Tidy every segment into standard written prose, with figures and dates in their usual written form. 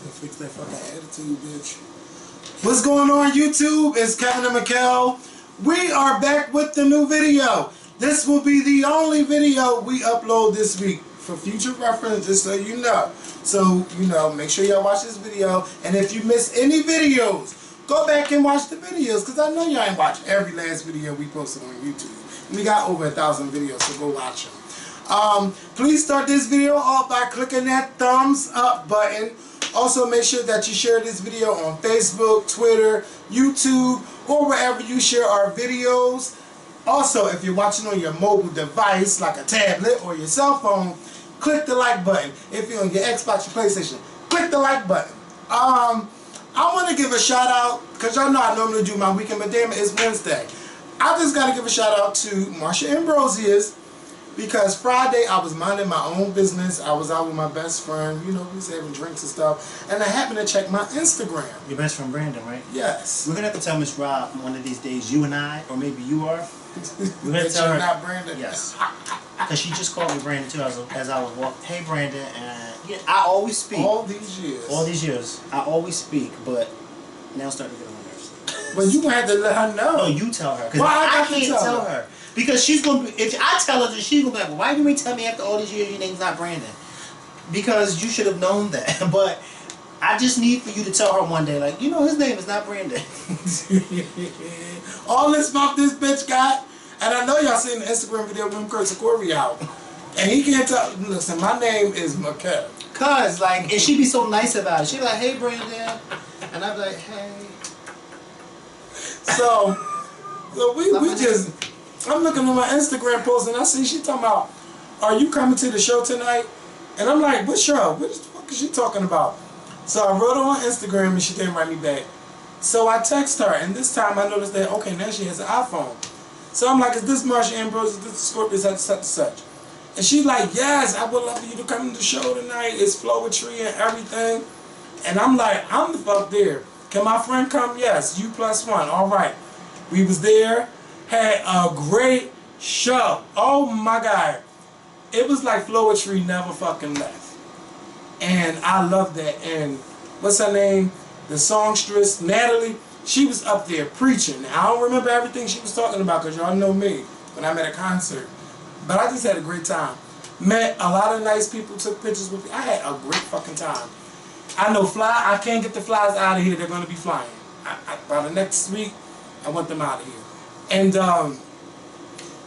Fix that fucking attitude, bitch. What's going on, YouTube? It's Kevin and Mikkel. We are back with the new video. This will be the only video we upload this week for future reference, just so you know. So, you know, make sure y'all watch this video. And if you miss any videos, go back and watch the videos, because I know y'all ain't watched every last video we posted on YouTube. We got over 1,000 videos, so go watch them. Please start this video off by clicking that thumbs up button. Also, make sure that you share this video on Facebook, Twitter, YouTube, or wherever you share our videos. Also, if you're watching on your mobile device, like a tablet or your cell phone, click the like button. If you're on your Xbox or PlayStation, click the like button. I want to give a shout out, because y'all know I normally do my weekend, but damn it, it's Wednesday. I just got to give a shout out to Marsha Ambrosius, because Friday I was minding my own business. I was out with my best friend, you know, we was having drinks and stuff, and I happened to check my Instagram. Your best friend Brandon, right? Yes. We're going to have to tell Miss Rob one of these days, you and I, or maybe you are. We're going to tell her. Not Brandon? Yes. Because she just called me Brandon too as I was walking. Hey Brandon, and yeah, I always speak. All these years. All these years. I always speak, but now it's starting to get on my nerves. But you going to have to let her know. No, you tell her. Because Why I can't tell her. Because she's going to be, if I tell her, then she's going to be like, well, why didn't you tell me after all these years your name's not Brandon? Because you should have known that. But I just need for you to tell her one day, like, you know, his name is not Brandon. All this mouth this bitch got, and I know y'all seen the Instagram video of him cursing Corey out. And he can't tell, listen, my name is Mikkel. Cause, like, and she be so nice about it. She be like, hey, Brandon. And I be like, hey. So we just... I'm looking at my Instagram post and I see she talking about, are you coming to the show tonight? And I'm like, what show? What the fuck is she talking about? So I wrote her on Instagram and she didn't write me back. So I text her, and this time I noticed that, okay, now she has an iPhone. So I'm like, is this Marsha Ambrose? Is this Scorpio? Such and such? And she's like, yes, I would love for you to come to the show tonight. It's flowetry and everything. And I'm like, I'm the fuck there. Can my friend come? Yes, you plus one. All right. We was there. Had a great show. Oh my God. It was like flowetry never fucking left. And I love that. And what's her name? The songstress, Natalie, she was up there preaching. Now, I don't remember everything she was talking about, because y'all know me when I'm at a concert. But I just had a great time. Met a lot of nice people, took pictures with me. I had a great fucking time. I know I can't get the flies out of here. They're going to be flying. By the next week, I want them out of here. And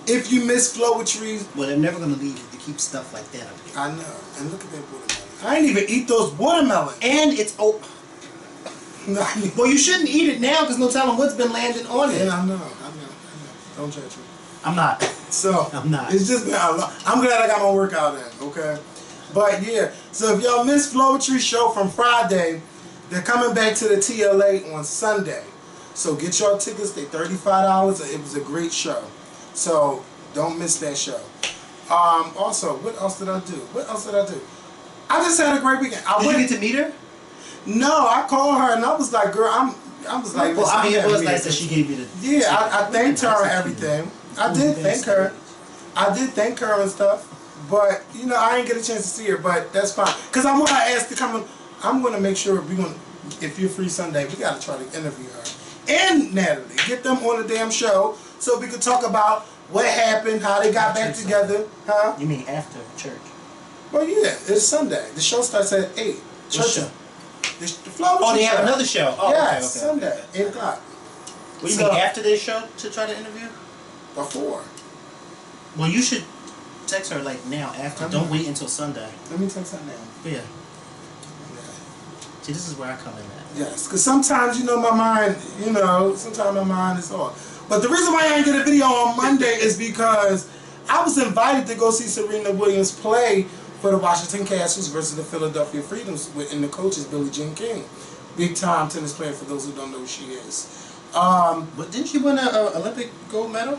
if you miss flowetry, well, they're never gonna leave you to keep stuff like that up here. I know. And look at that watermelon. I ain't even eat those watermelons. And it's well, you shouldn't eat it now, because no telling what's been landing on it. Yeah, I know. Don't judge me. I'm not. So I'm not. It's just been I'm glad I got my workout in. Okay. But yeah. So if y'all missed flowetry show from Friday, they're coming back to the TLA on Sunday. So get your tickets, they're $35. It was a great show. So don't miss that show. Also, what else did I do? I just had a great weekend. Did you get to meet her? No, I called her and I was like, girl, I was like, well, I mean, it was nice that she gave you the... Yeah, I thanked her and everything. I did thank her. I did thank her and stuff. But, you know, I didn't get a chance to see her, but that's fine. Because I want to ask to come. I'm going to make sure if you're free Sunday, we got to try to interview her. And Natalie, get them on the damn show so we could talk about what happened, how they got back together. Huh? You mean after church? Well, yeah, it's Sunday. The show starts at 8. Church show. The flow. Oh, they have another show. Oh, yes, okay. Sunday, 8 o'clock. What do you mean after this show to try to interview? Before. Well, you should text her like now after. Don't wait until Sunday. Let me text her now. Yeah. See, this is where I come in at. Yes, because sometimes, you know, my mind, sometimes my mind is off. But the reason why I didn't get a video on Monday is because I was invited to go see Serena Williams play for the Washington Castles versus the Philadelphia Freedoms and the coach is Billie Jean King. Big time tennis player for those who don't know who she is. But didn't she win an Olympic gold medal?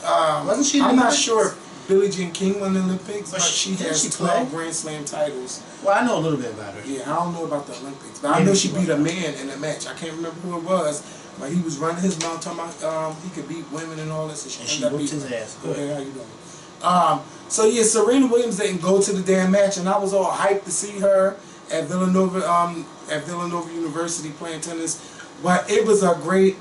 Wasn't she? I'm not sure if Billie Jean King won the Olympics, but she has she 12 Grand Slam titles. Well, I know a little bit about her. Yeah, I don't know about the Olympics, but I know she beat a man in a match. I can't remember who it was, but he was running his mouth talking about he could beat women and all this. And she whooped his ass. Okay, how you doing? So yeah, Serena Williams didn't go to the damn match, and I was all hyped to see her. at Villanova University playing tennis. But it was a great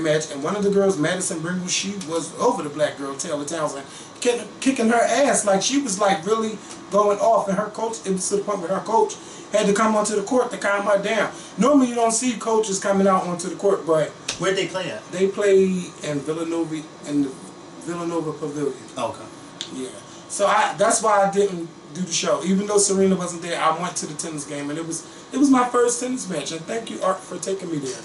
match. And one of the girls, Madison Bringle, she was over the black girl, Taylor Townsend, kicking her ass. Like, she was like really going off. And her coach, it was to the point where her coach had to come onto the court to calm her down. Normally you don't see coaches coming out onto the court, but where'd they play at? They play in Villanova, in the Villanova Pavilion. Okay. Yeah. So that's why I didn't do the show. Even though Serena wasn't there, I went to the tennis game, and it was my first tennis match. And thank you, Art, for taking me there.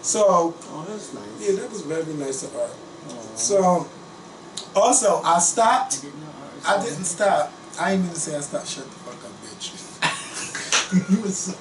So, oh, that's nice. Yeah, that was very nice of Art. Aww. So, also, I stopped. I didn't stop. I didn't mean to say I stopped. Shut the fuck up, bitch. You was so...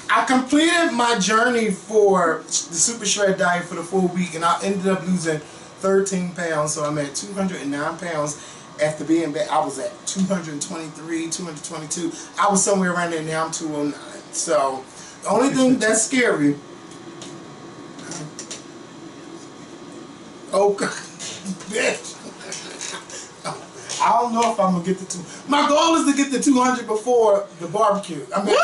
I completed my journey for the Super Shred diet for the full week, and I ended up losing 13 pounds. So I'm at 209 pounds after being back. I was at 223, 222. I was somewhere around there. Now I'm 209. So the only thing that's scary. Oh God, bitch. I don't know if I'm gonna get the 2. My goal is to get the 200 before the barbecue. I mean,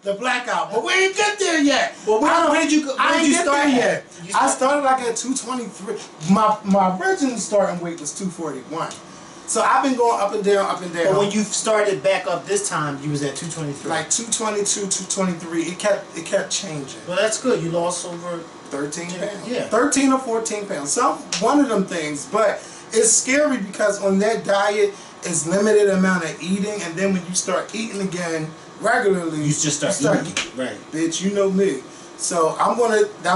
the blackout, but we ain't get there yet. Well, where did you start yet? I started like at 223. My original starting weight was 241. So I've been going up and down, up and down. But when you started back up this time, you was at 223. Like 222, 223. It kept changing. Well, that's good. You lost over 13 pounds. Yeah. 13 or 14 pounds. Some one of them things, but it's scary because on that diet, it's limited amount of eating, and then when you start eating again regularly, you just start eating. Right. Bitch, you know me. So I've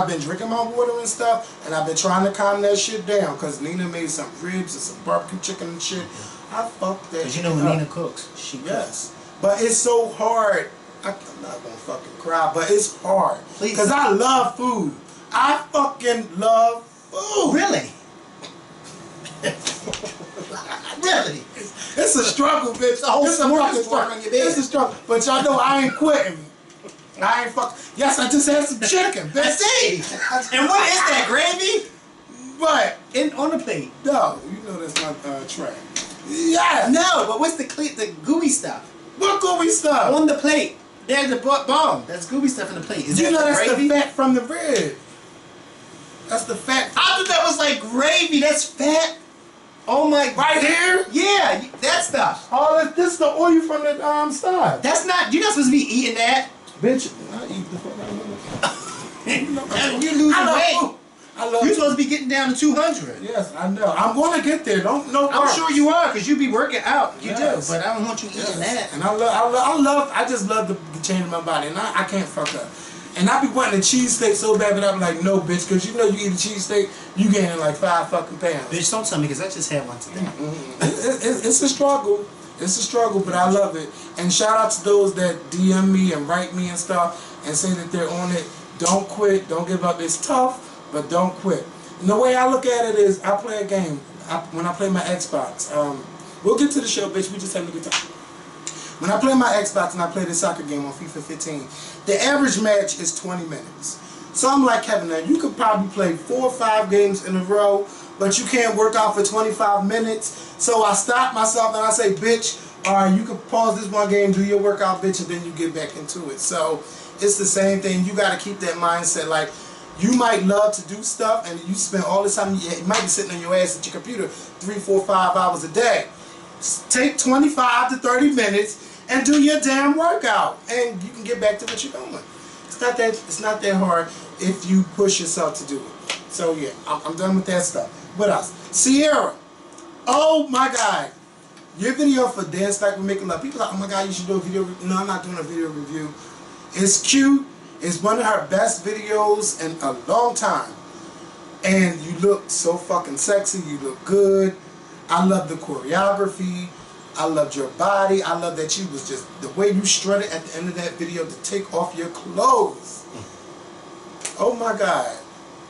been drinking my water and stuff, and I've been trying to calm that shit down, because Nina made some ribs and some barbecue chicken and shit. I fucked that shit. Because you know when Nina cooks, she cooks. But it's so hard. I'm not gonna fucking cry, but it's hard. Because I love food. I fucking love food. Really? Really? It's a struggle, bitch. It's a whole fucking struggle on your bed. It's a struggle. But y'all know I ain't quitting. I ain't fucking. Yes, I just had some chicken, bitch. I see. And what is that, gravy? What? On the plate? No, you know that's not track. Yeah. No, but what's the gooey stuff? What gooey stuff? On the plate. There's the bomb. That's gooey stuff in the plate. Is you that know that's gravy? the fat from the bread. That's the fat. I thought that was like gravy. That's fat. Oh my! Right here? Yeah, that stuff. Oh, this is the oil from the stuff. That's not. You're not supposed to be eating that. Bitch, I eat the fuck out of You're losing weight. You're supposed to be getting down to 200. Yes, I know. I'm gonna get there. I'm sure you are, because you be working out. You do, but I don't want you eating that. And I just love the change in my body, and I can't fuck up. And I be wanting a cheesesteak so bad, but I'm like, no, bitch, because you know you eat a cheesesteak, you gaining like 5 fucking pounds. Bitch, don't tell me, because I just had one today. It's a struggle. It's a struggle, but I love it. And shout out to those that DM me and write me and stuff and say that they're on it. Don't quit. Don't give up. It's tough, but don't quit. And the way I look at it is, I play a game. When I play my Xbox, we'll get to the show, bitch. We just having a good time. When I play my Xbox and I play the soccer game on FIFA 15, the average match is 20 minutes. So I'm like, Kevin, now you could probably play 4 or 5 games in a row, but you can't work out for 25 minutes. So I stop myself and I say, bitch, alright, you can pause this one game, do your workout, bitch, and then you get back into it. So it's the same thing. You got to keep that mindset. Like, you might love to do stuff, and you spend all this time, you might be sitting on your ass at your computer 3, 4, 5 hours a day. Take 25 to 30 minutes and do your damn workout, and you can get back to what you're doing. It's not that hard if you push yourself to do it. So yeah, I'm done with that stuff. What else? Sierra. Oh my God. Your video for Dance Like We're Making Love. People are like, oh my God, you should do a video review. No, I'm not doing a video review. It's cute. It's one of her best videos in a long time. And you look so fucking sexy. You look good. I love the choreography. I loved your body. I love that you was just, the way you strutted at the end of that video to take off your clothes. Oh my God.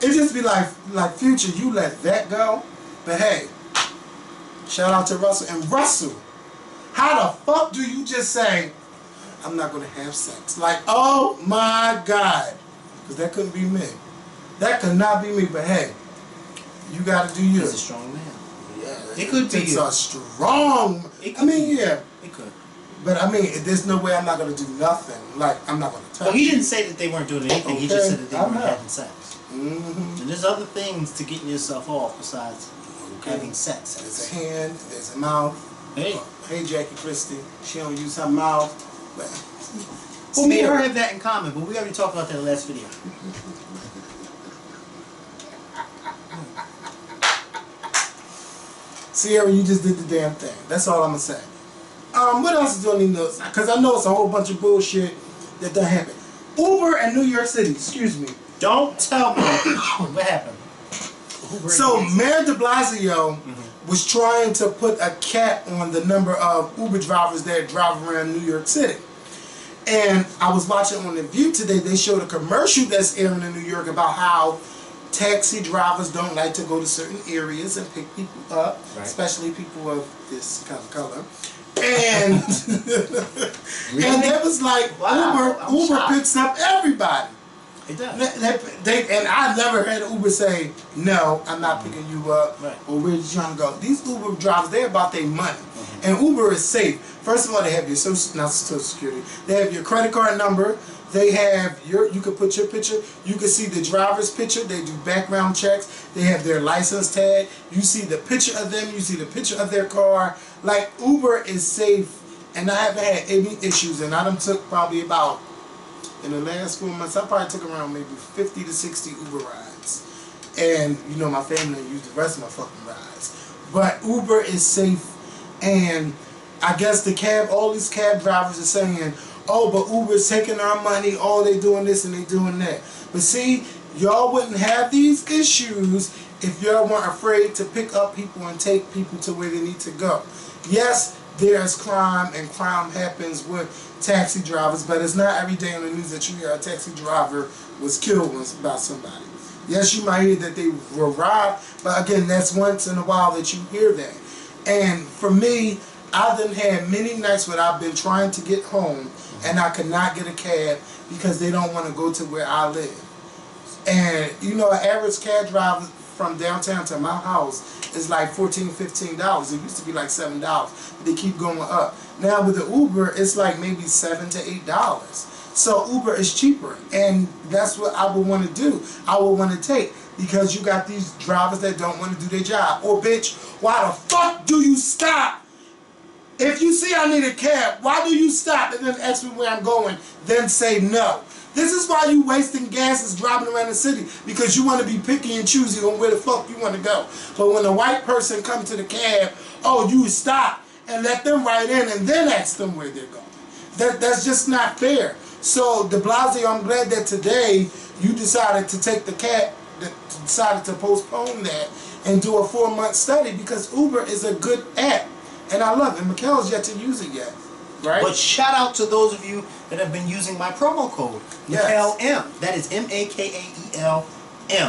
It just be like Future, you let that go. But hey, shout out to Russell. And Russell, how the fuck do you just say, I'm not going to have sex? Like, oh my God. Because that couldn't be me. That could not be me. But hey, you got to do you. He's a strong man. Yeah, It could be. It's a strong. I mean, yeah. It could. But I mean, there's no way I'm not gonna do nothing. Like I'm not gonna touch. Well, he didn't say that they weren't doing anything. Okay. He just said that they weren't having sex. Mm-hmm. And there's other things to getting yourself off besides having sex. There's a hand. There's a mouth. Hey. Hey, Jackie Christie. She don't use her mouth. But well, me and her have that in common, but we already talked about that in the last video. Sierra, you just did the damn thing. That's all I'm gonna say. What else do I need to know? Because I know it's a whole bunch of bullshit that done happened. Uber in New York City. Excuse me. Don't tell me what happened. So Mayor de Blasio was trying to put a cap on the number of Uber drivers that drive around New York City. And I was watching on The View today, they showed a commercial that's airing in New York about how taxi drivers don't like to go to certain areas and pick people up, especially people of this kind of color. And and that was like, Uber picks up everybody. It does. And I've never had Uber say, no, I'm not picking you up, or where you trying to go. These Uber drivers, they're about their money. And Uber is safe. First of all, they have your Social Security. They have your credit card number. They have you can put your picture. You can see the driver's picture. They do background checks. They have their license tag. You see the picture of them. You see the picture of their car. Like, Uber is safe. And I haven't had any issues. And I done took probably about, in the last 4 months, I probably took around maybe 50 to 60 Uber rides. And, you know, my family used the rest of my fucking rides. But Uber is safe. And I guess all these cab drivers are saying, oh, but Uber's taking our money, oh, they doing this and they doing that. But see, y'all wouldn't have these issues if y'all weren't afraid to pick up people and take people to where they need to go. Yes, there's crime, and crime happens with taxi drivers, but it's not every day on the news that you hear a taxi driver was killed by somebody. Yes, you might hear that they were robbed, but again, that's once in a while that you hear that. And for me, I've done had many nights where I've been trying to get home and I could not get a cab because they don't want to go to where I live. And you know, an average cab driver from downtown to my house is like $14, $15. It used to be like $7, but they keep going up. Now with the Uber, it's like maybe $7 to $8. So Uber is cheaper, and that's what I would want to do. I would want to take, because you got these drivers that don't want to do their job. Or bitch, why the fuck do you stop? If you see I need a cab, why do you stop and then ask me where I'm going, then say no? This is why you wasting gas is driving around the city, because you want to be picky and choosy on where the fuck you want to go. But when a white person comes to the cab, oh, you stop and let them ride in and then ask them where they're going. That's just not fair. So de Blasio, I'm glad that today you decided to take the cab, decided to postpone that and do a 4-month study, because Uber is a good app. And I love it. Mikhail's yet to use it yet, right? But shout out to those of you that have been using my promo code, Mikhail M. That is MAKAELM.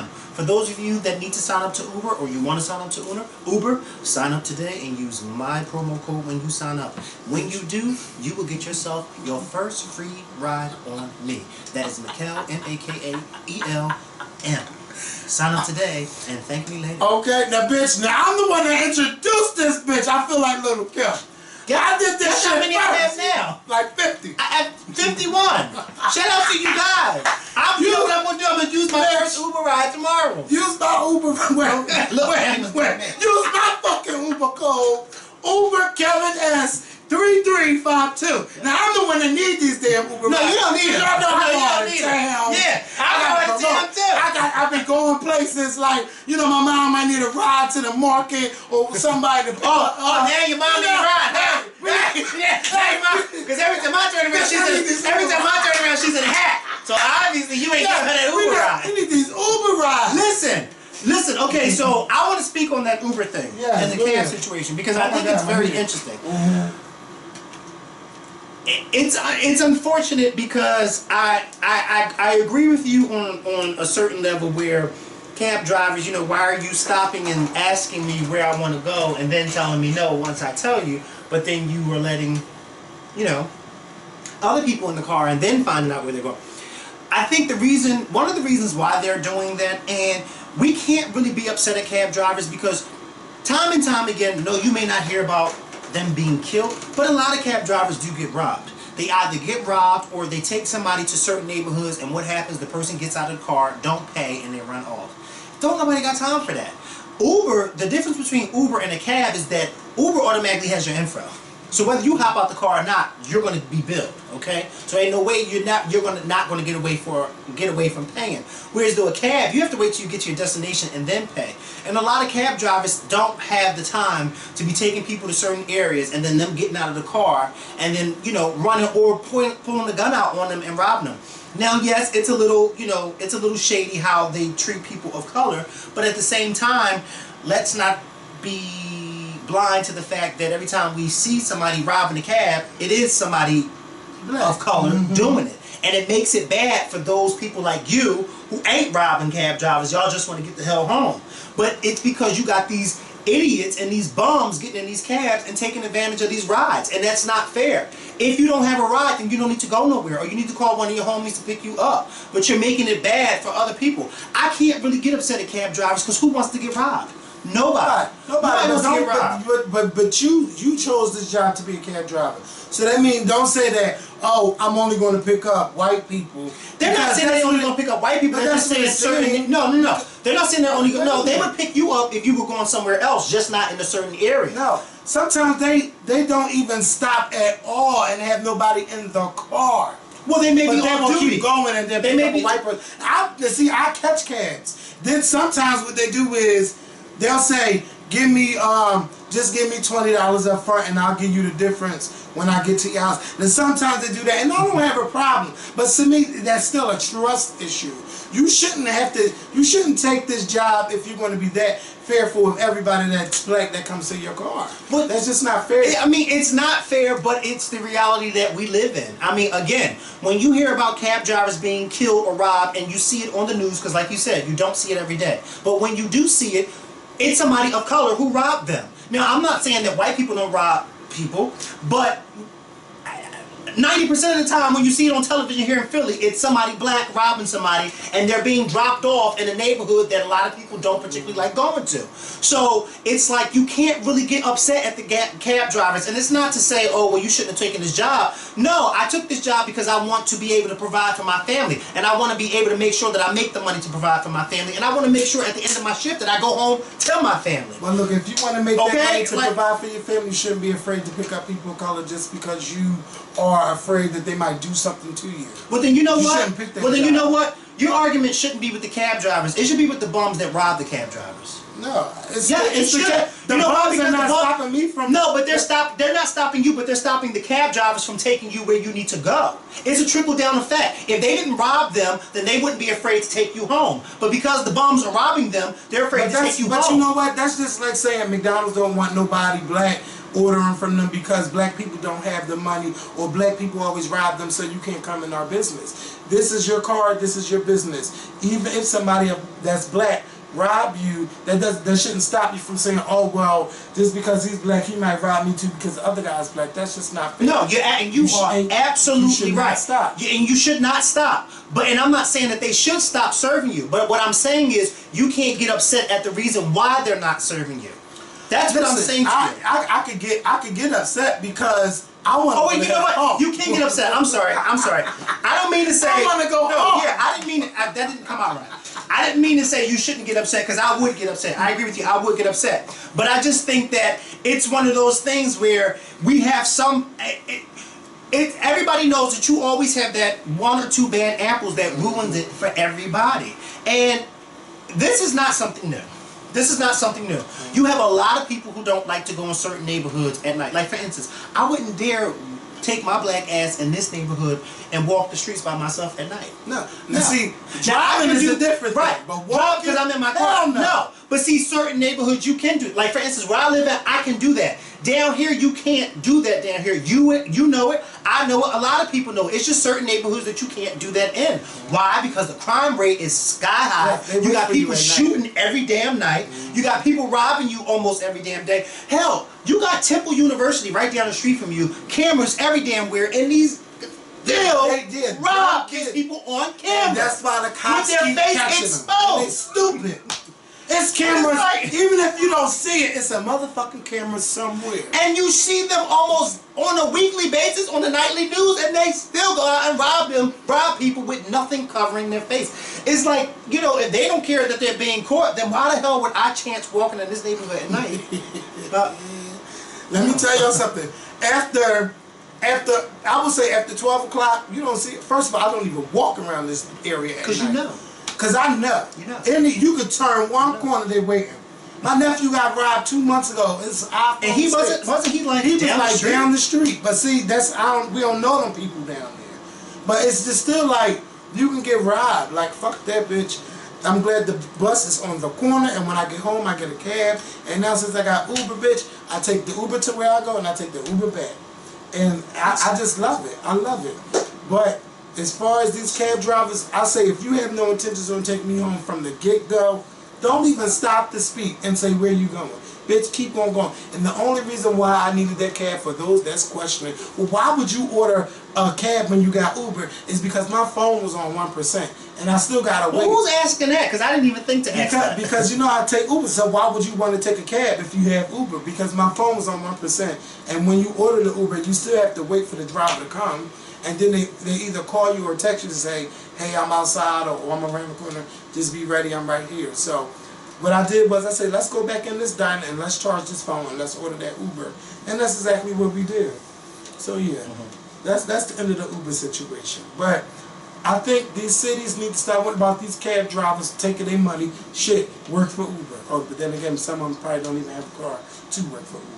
For those of you that need to sign up to Uber, or you want to sign up to Uber, sign up today and use my promo code when you sign up. When you do, you will get yourself your first free ride on me. That is Mikhail, MAKAELM. Sign up today and thank me later. Okay, now bitch, now I'm the one that introduced this bitch. I feel like Little Kim. Yeah, I did this shit how many I have now? Like 50. I have 51. Shout out to you guys. I'm gonna use my first Uber ride tomorrow. Use my Uber. Wait. Use my fucking Uber code. Uber Kevin S. 3352. Now I'm the one that need these damn Uber. No, you don't need it. Y'all know you how don't need town. it. Yeah, I go to town too. I've been going places like, you know, my mom might need a ride to the market or somebody to pick up. Oh, now your mom need a ride. Because every time I turn around, she's in a hat. So obviously you ain't giving her that Uber ride. We need these Uber rides. Listen, okay, so I want to speak on that Uber thing and the cab situation, because I think it's very interesting. It's unfortunate, because I agree with you on a certain level, where cab drivers, you know, why are you stopping and asking me where I want to go and then telling me no once I tell you, but then you were letting, you know, other people in the car and then finding out where they're going. I think one of the reasons why they're doing that, and we can't really be upset at cab drivers, because time and time again, no, you may not hear about them being killed, but a lot of cab drivers do get robbed. They either get robbed or they take somebody to certain neighborhoods, and what happens, the person gets out of the car, don't pay, and they run off. Don't nobody got time for that. Uber, the difference between Uber and a cab is that Uber automatically has your info. So whether you hop out the car or not, you're going to be billed, okay? So ain't no way you're not going to get away from paying. Whereas though a cab, you have to wait till you get to your destination and then pay. And a lot of cab drivers don't have the time to be taking people to certain areas and then them getting out of the car and then, you know, running or pulling the gun out on them and robbing them. Now, yes, it's a little, you know, it's a little shady how they treat people of color, but at the same time, let's not be blind to the fact that every time we see somebody robbing a cab, it is somebody of color doing it. And it makes it bad for those people like you who ain't robbing cab drivers. Y'all just want to get the hell home. But it's because you got these idiots and these bums getting in these cabs and taking advantage of these rides. And that's not fair. If you don't have a ride, then you don't need to go nowhere. Or you need to call one of your homies to pick you up. But you're making it bad for other people. I can't really get upset at cab drivers because who wants to get robbed? Nobody wants to get robbed. But you chose this job to be a cab driver. So that means don't say that, oh, I'm only going to pick up white people. They're not saying they're only going to pick up white people. They're just saying certain. No. They're not saying they're only. No, they would pick you up if you were going somewhere else, just not in a certain area. No. Sometimes they don't even stop at all and have nobody in the car. Well, they may be on duty. Keep going and then pick up a white person. I catch cabs. Then sometimes what they do is they'll say, just give me $20 up front and I'll give you the difference when I get to your house. Then sometimes they do that and I don't have a problem. But to me, that's still a trust issue. You shouldn't take this job if you're going to be that fearful of everybody that's black that comes to your car. But that's just not fair. I mean, it's not fair, but it's the reality that we live in. I mean, again, when you hear about cab drivers being killed or robbed and you see it on the news, because like you said, you don't see it every day. But when you do see it, it's somebody of color who robbed them. Now, I'm not saying that white people don't rob people, but 90% of the time when you see it on television here in Philly, it's somebody black robbing somebody and they're being dropped off in a neighborhood that a lot of people don't particularly like going to. So it's like you can't really get upset at the cab drivers. And it's not to say, oh, well, you shouldn't have taken this job. No, I took this job because I want to be able to provide for my family. And I want to be able to make sure that I make the money to provide for my family. And I want to make sure at the end of my shift that I go home to my family. Well, look, if you want to make that money to provide for your family, you shouldn't be afraid to pick up people of color just because you are afraid that they might do something to you. Well, then you know what? Well, then you know what? Your argument shouldn't be with the cab drivers. It should be with the bums that rob the cab drivers. No, it should. The bums are not stopping me from. No, but they're not stopping you, but they're stopping the cab drivers from taking you where you need to go. It's a trickle down effect. If they didn't rob them, then they wouldn't be afraid to take you home. But because the bums are robbing them, they're afraid to take you home. But you know what? That's just like saying McDonald's don't want nobody black ordering from them because black people don't have the money, or black people always rob them, so you can't come in our business. This is your car, this is your business. Even if somebody that's black rob you, that shouldn't stop you from saying, oh, well, just because he's black, he might rob me too because the other guy's black. That's just not fair. No, you are absolutely right. Stop. And you should not stop. And I'm not saying that they should stop serving you, but what I'm saying is you can't get upset at the reason why they're not serving you. That's what I'm saying to you. I could get upset because I want to. Oh wait, you know what? Home. You can't get upset. I'm sorry. I don't mean to say. I want to go home. Yeah, I didn't mean it. That didn't come out right. I didn't mean to say you shouldn't get upset because I would get upset. I agree with you. I would get upset. But I just think that it's one of those things where we have some. Everybody knows that you always have that one or two bad apples that ruins it for everybody, and this is not something new. This is not something new. You have a lot of people who don't like to go in certain neighborhoods at night. Like, for instance, I wouldn't dare take my black ass in this neighborhood and walk the streets by myself at night. No. See, driving is a different thing. Right. But walking, because I'm in my car. No. But see, certain neighborhoods you can do. Like, for instance, where I live at, I can do that. Down here, you can't do that down here. You know it. I know it. A lot of people know it. It's just certain neighborhoods that you can't do that in. Why? Because the crime rate is sky high. Yeah, you got people shooting every damn night. You got people robbing you almost every damn day. Hell, you got Temple University right down the street from you. Cameras every damn where. And these still rob these people on camera. And that's why the cops keep catching exposed. them. They stupid. It's cameras. Even if you don't see it, it's a motherfucking camera somewhere. And you see them almost on a weekly basis on the nightly news, and they still go out and rob people with nothing covering their face. It's like, you know, if they don't care that they're being caught, then why the hell would I chance walking in this neighborhood at night? Let me tell y'all something. After I would say after 12 o'clock, you don't see it. First of all, I don't even walk around this area at night. Because you know. Because I know. You know. You could turn one corner, they waiting. My nephew got robbed 2 months ago. And he wasn't he like he was down like the street? down the street. But see, we don't know them people down there. But it's just still like you can get robbed. Like fuck that bitch. I'm glad the bus is on the corner, and when I get home, I get a cab. And now since I got Uber, bitch, I take the Uber to where I go, and I take the Uber back. And I just love it. I love it. But as far as these cab drivers, I say if you have no intentions on taking me home from the get-go, don't even stop to speak and say where you going. Bitch, keep on going. And the only reason why I needed that cab, for those that's questioning, well, why would you order a cab when you got Uber, is because my phone was on 1%. And I still got to wait. Who's asking that? Because I didn't even think to ask that. Because you know I take Uber, so why would you want to take a cab if you have Uber? Because my phone was on 1%. And when you order the Uber, you still have to wait for the driver to come. And then they either call you or text you to say, hey, I'm outside, or I'm around the corner, just be ready, I'm right here. So what I did was I said, let's go back in this diner and let's charge this phone and let's order that Uber. And that's exactly what we did. So yeah, that's the end of the Uber situation. But I think these cities need to stop worrying about these cab drivers taking their money. Shit, work for Uber. Oh, but then again, some of them probably don't even have a car to work for Uber.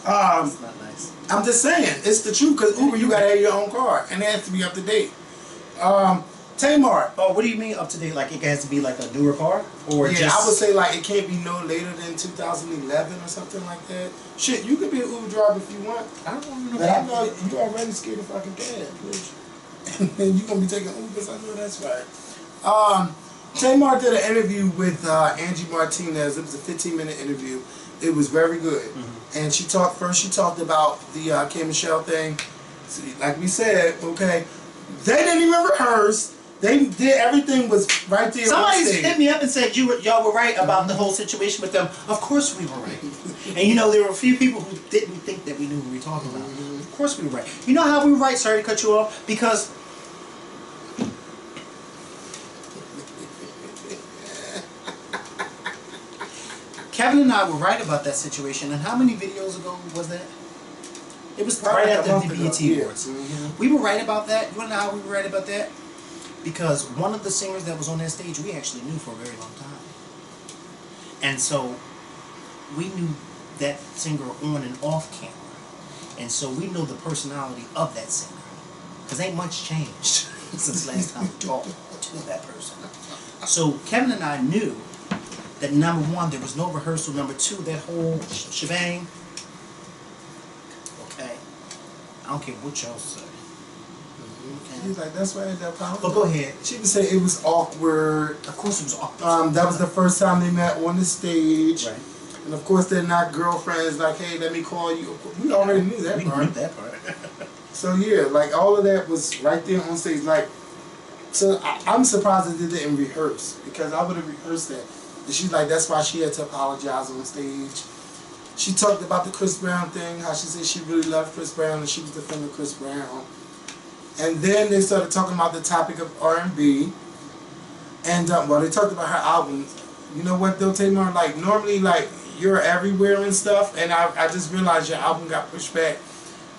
That's not nice. I'm just saying, it's the truth, because Uber, you gotta have your own car, and it has to be up to date. Tamar. Oh, what do you mean up to date? Like it has to be like a newer car, or yeah, just... I would say like it can't be no later than 2011 or something like that. Shit, you could be an Uber driver if you want. I don't want to know. But I know you already scared of fucking cab, bitch. And you gonna be taking Ubers. I know that's right. Tamar did an interview with Angie Martinez. It was a 15-minute interview. It was very good. And she talked about the K. Michelle thing. See, like we said, okay, they didn't even rehearse. They did, everything was right there. Somebody hit me up and said y'all were right about the whole situation with them. Of course we were right. And you know, there were a few people who didn't think that we knew what we were talking about. Of course we were right. You know how we were right? Sorry to cut you off. Because Kevin and I were right about that situation. And how many videos ago was that? It was right after the BET Awards. We were right about that. You want to know how we were right about that? Because one of the singers that was on that stage, we actually knew for a very long time. And so we knew that singer on and off camera. And so we know the personality of that singer. Because ain't much changed since last time we talked to that person. So Kevin and I knew that number one, there was no rehearsal. Number two, that whole shebang. Okay. I don't care what y'all say. She was like, that's why I ended up But go ahead. She would say it was awkward. Of course it was awkward. That was the first time they met on the stage. Right. And of course they're not girlfriends, like, hey, let me call you. We already knew that part. We knew that part. So yeah, like all of that was right there on stage. Like, so I'm surprised that they didn't rehearse, because I would have rehearsed that. And she's like, that's why she had to apologize on stage. She talked about the Chris Brown thing, how she said she really loved Chris Brown and she was defending Chris Brown. And then they started talking about the topic of R&B. And well, they talked about her album. You know what though, Tamar? Like normally, like you're everywhere and stuff, and I just realized your album got pushed back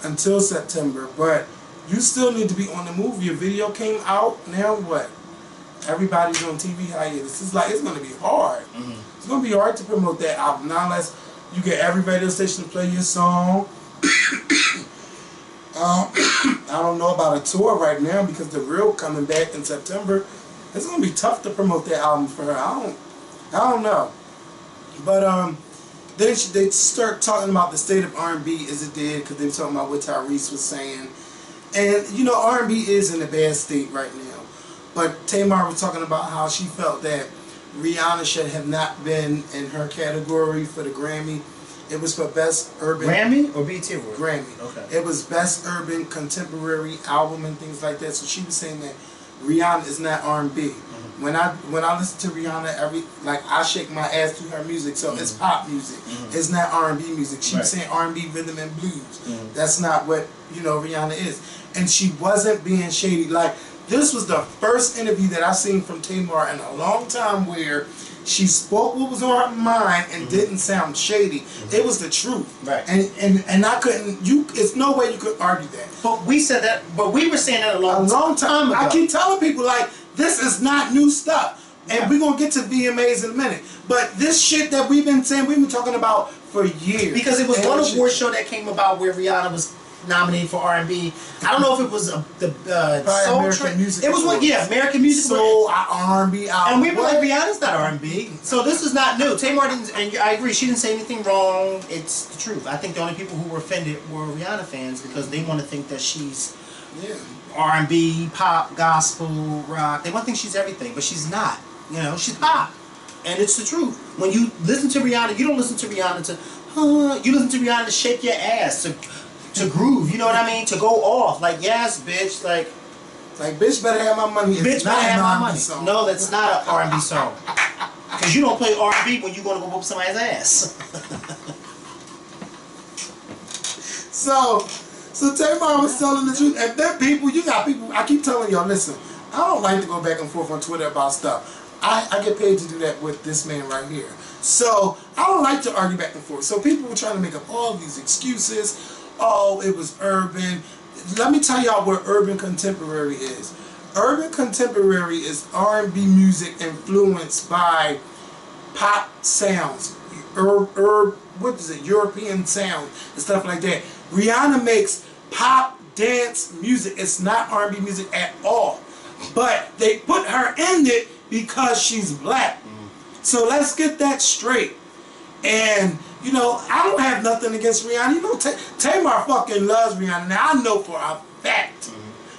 until September. But you still need to be on the move. Your video came out. Now what? Everybody's on TV hiatus. It's like it's gonna be hard. It's gonna be hard to promote that album now unless you get every radio station to play your song. I don't know about a tour right now because The Real coming back in September. It's gonna be tough to promote that album for her. I don't know. But then they start talking about the state of R&B as it did, because they were talking about what Tyrese was saying. And you know, R&B is in a bad state right now. But Tamar was talking about how she felt that Rihanna should have not been in her category for the Grammy. It was for Best Urban... Grammy or BET Award? Grammy. Okay. It was Best Urban Contemporary Album and things like that. So she was saying that Rihanna is not R&B. When I listen to Rihanna, I shake my ass to her music, so it's pop music. It's not R&B music. She was saying R&B rhythm and blues. That's not what Rihanna is, and she wasn't being shady. Like, this was the first interview that I seen from Tamar in a long time where she spoke what was on her mind and didn't sound shady. It was the truth, right? And I couldn't. It's no way you could argue that. But we said that. But we were saying that a long time ago. I keep telling people, like, this is not new stuff. And we're going to get to VMAs in a minute. But this shit that we've been saying, we've been talking about for years. Because it was one award show that came about where Rihanna was nominated for R&B. I don't know if it was the Soul American Music. It was one, American Music. Soul R&B album. And we were like, Rihanna's not R&B. So this is not new. Tamar didn't, and I agree, she didn't say anything wrong. It's the truth. I think the only people who were offended were Rihanna fans because they want to think that she's R&B, pop, gospel, rock. They want to think she's everything, but she's not. She's pop. And it's the truth. When you listen to Rihanna, you don't listen to Rihanna to, you listen to Rihanna to shake your ass, to groove, you know what I mean? To go off. Like, yes, bitch, like bitch better have my money. Bitch better have my money. Song. No, that's not an R&B song. Because you don't play R&B when you're going to go whoop somebody's ass. So Tamar was telling the truth. And then you got people, I keep telling y'all, listen, I don't like to go back and forth on Twitter about stuff. I get paid to do that with this man right here. So I don't like to argue back and forth. So people were trying to make up all these excuses. Oh, it was urban. Let me tell y'all what urban contemporary is. Urban contemporary is R&B music influenced by pop sounds, what is it, European sound and stuff like that. Rihanna makes pop dance music. It's not R&B music at all. But they put her in it because she's black. So let's get that straight. And I don't have nothing against Rihanna. Tamar fucking loves Rihanna. Now I know for a fact.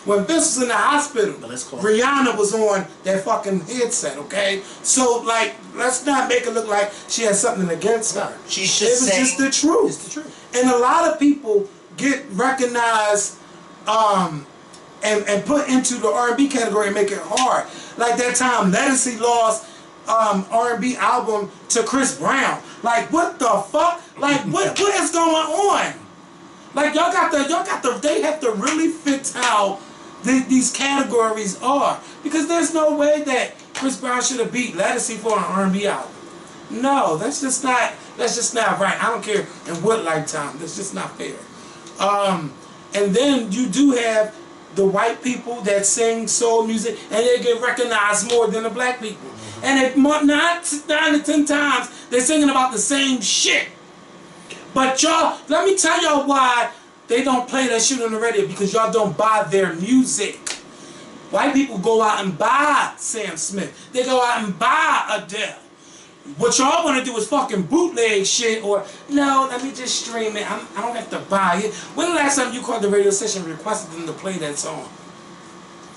When Vince was in the hospital, Rihanna was on that fucking headset, okay? So, like, let's not make it look like she has something against her. It was just the truth. It's the truth. And a lot of people get recognized and put into the R&B category and make it hard. Like that time Legacy lost R&B album to Chris Brown. Like, what the fuck? Like, what is going on? Like, y'all got the, they have to really fit how these categories are. Because there's no way that Chris Brown should have beat Legacy for an R&B album. No, that's just not right. I don't care in what lifetime. That's just not fair. And then you do have the white people that sing soul music and they get recognized more than the black people. And if not 9 to 10 times, they're singing about the same shit. But y'all, let me tell y'all why they don't play that shit on the radio, because y'all don't buy their music. White people go out and buy Sam Smith. They go out and buy Adele. What y'all want to do is fucking bootleg shit, or no, let me just stream it. I don't have to buy it. When the last time you called the radio station and requested them to play that song?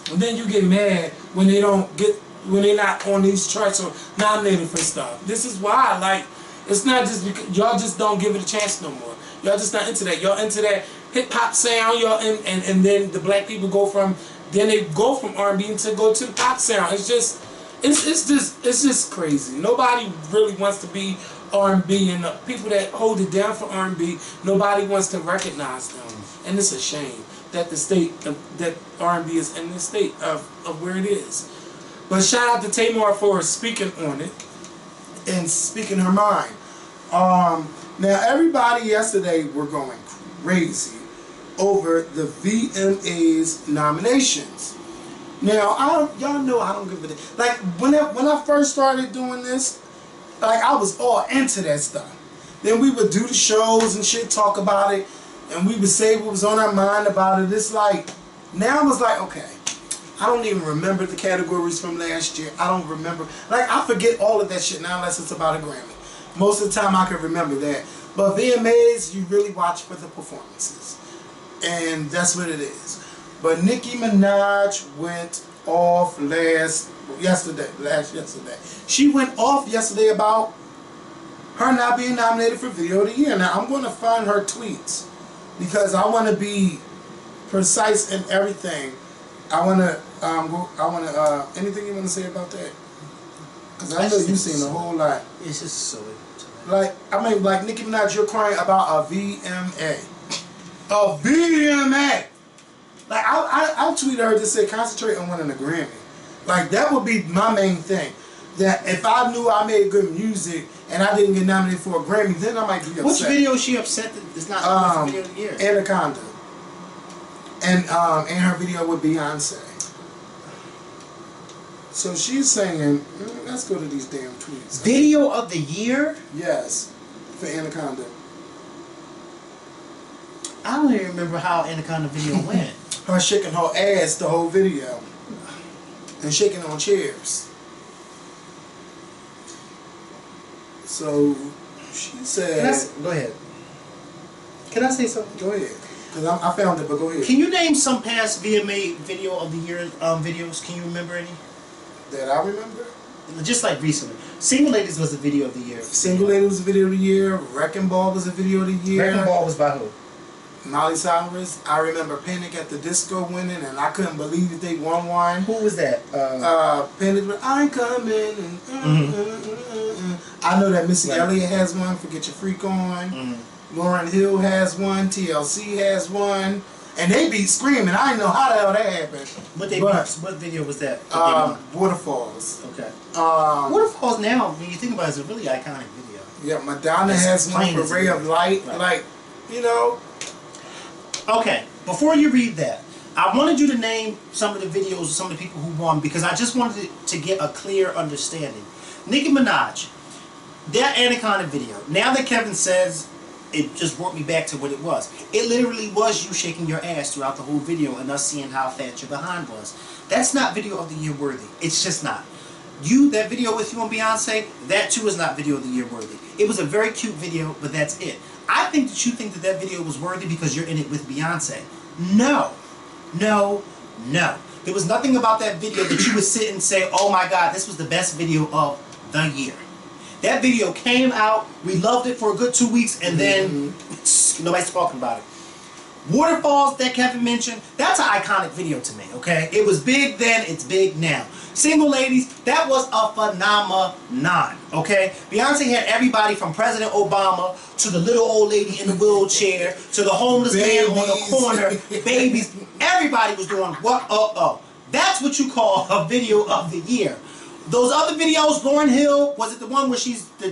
And then you get mad when they when they're not on these charts or nominated for stuff. This is why, like, it's not just because y'all just don't give it a chance no more. Y'all just not into that. Y'all into that hip hop sound. Y'all and then the black people go from R&B to go to the pop sound. It's just crazy. Nobody really wants to be R&B, and the people that hold it down for R&B, nobody wants to recognize them. And it's a shame that that R&B is in the state of where it is. But shout out to Tamar for speaking on it and speaking her mind. Now everybody yesterday were going crazy over the VMA's nominations. Now y'all know I don't give a damn. Like when I first started doing this, like I was all into that stuff. Then we would do the shows and shit, talk about it, and we would say what was on our mind about it. It's like now I was like, okay, I don't even remember the categories from last year. I don't remember. Like I forget all of that shit now unless it's about a Grammy. Most of the time I can remember that. But VMAs, you really watch for the performances. And that's what it is. But Nicki Minaj went off yesterday. She went off yesterday about her not being nominated for Video of the Year. Now I'm going to find her tweets because I want to be precise in everything. I want to I want to. Anything you want to say about that? Because I know you've seen a whole lot. It's just silly. Like, I mean, like Nicki Minaj, you're crying about a VMA. A VMA. Like, I tweeted her to say, concentrate on winning a Grammy. Like, that would be my main thing. That if I knew I made good music and I didn't get nominated for a Grammy, then I might be upset. Which video is she upset that it's not the video of the year? Anaconda. And her video with Beyonce. So she's saying, let's go to these damn tweets. Video of the year? Yes, for Anaconda. I don't even remember how Anaconda video went. Her shaking her ass the whole video. And shaking on chairs. So she said... Go ahead. Can I say something? Go ahead. Because I found it, but go ahead. Can you name some past VMA video of the year videos? Can you remember any? That I remember? Just like recently. Single Ladies was the video of the year. Single Ladies was the video of the year. Wrecking Ball was the video of the year. Wrecking Ball was by who? Miley Cyrus. I remember Panic at the Disco winning, and I couldn't believe that they won one. Who was that? Panic with I'm coming. I know that Missy Elliott has one. Forget Your Freak On. Lauryn Hill has one. TLC has one. And they be screaming. I didn't know how the hell that happened. What video was that? Waterfalls. Okay. Waterfalls now, when you think about it, is a really iconic video. Yeah, Madonna has one for Ray of Light. Right. Like, you know. Okay, before you read that, I wanted you to name some of the videos of some of the people who won because I just wanted to get a clear understanding. Nicki Minaj, that Anaconda video, now that Kevin says it just brought me back to what it was. It literally was you shaking your ass throughout the whole video and us seeing how fat your behind was. That's not video of the year worthy. It's just not. That video with you and Beyonce, that too is not video of the year worthy. It was a very cute video, but that's it. I think that you think that that video was worthy because you're in it with Beyonce. No. No. No. There was nothing about that video that you would sit and say, oh my God, this was the best video of the year. That video came out, we loved it for a good 2 weeks, and then nobody's talking about it. Waterfalls that Kevin mentioned, that's an iconic video to me, okay? It was big then, it's big now. Single Ladies, that was a phenomenon, okay? Beyonce had everybody from President Obama to the little old lady in the wheelchair to the homeless man on the corner, babies. Everybody was doing what? That's what you call a video of the year. Those other videos, Lauryn Hill, was it the one where she's the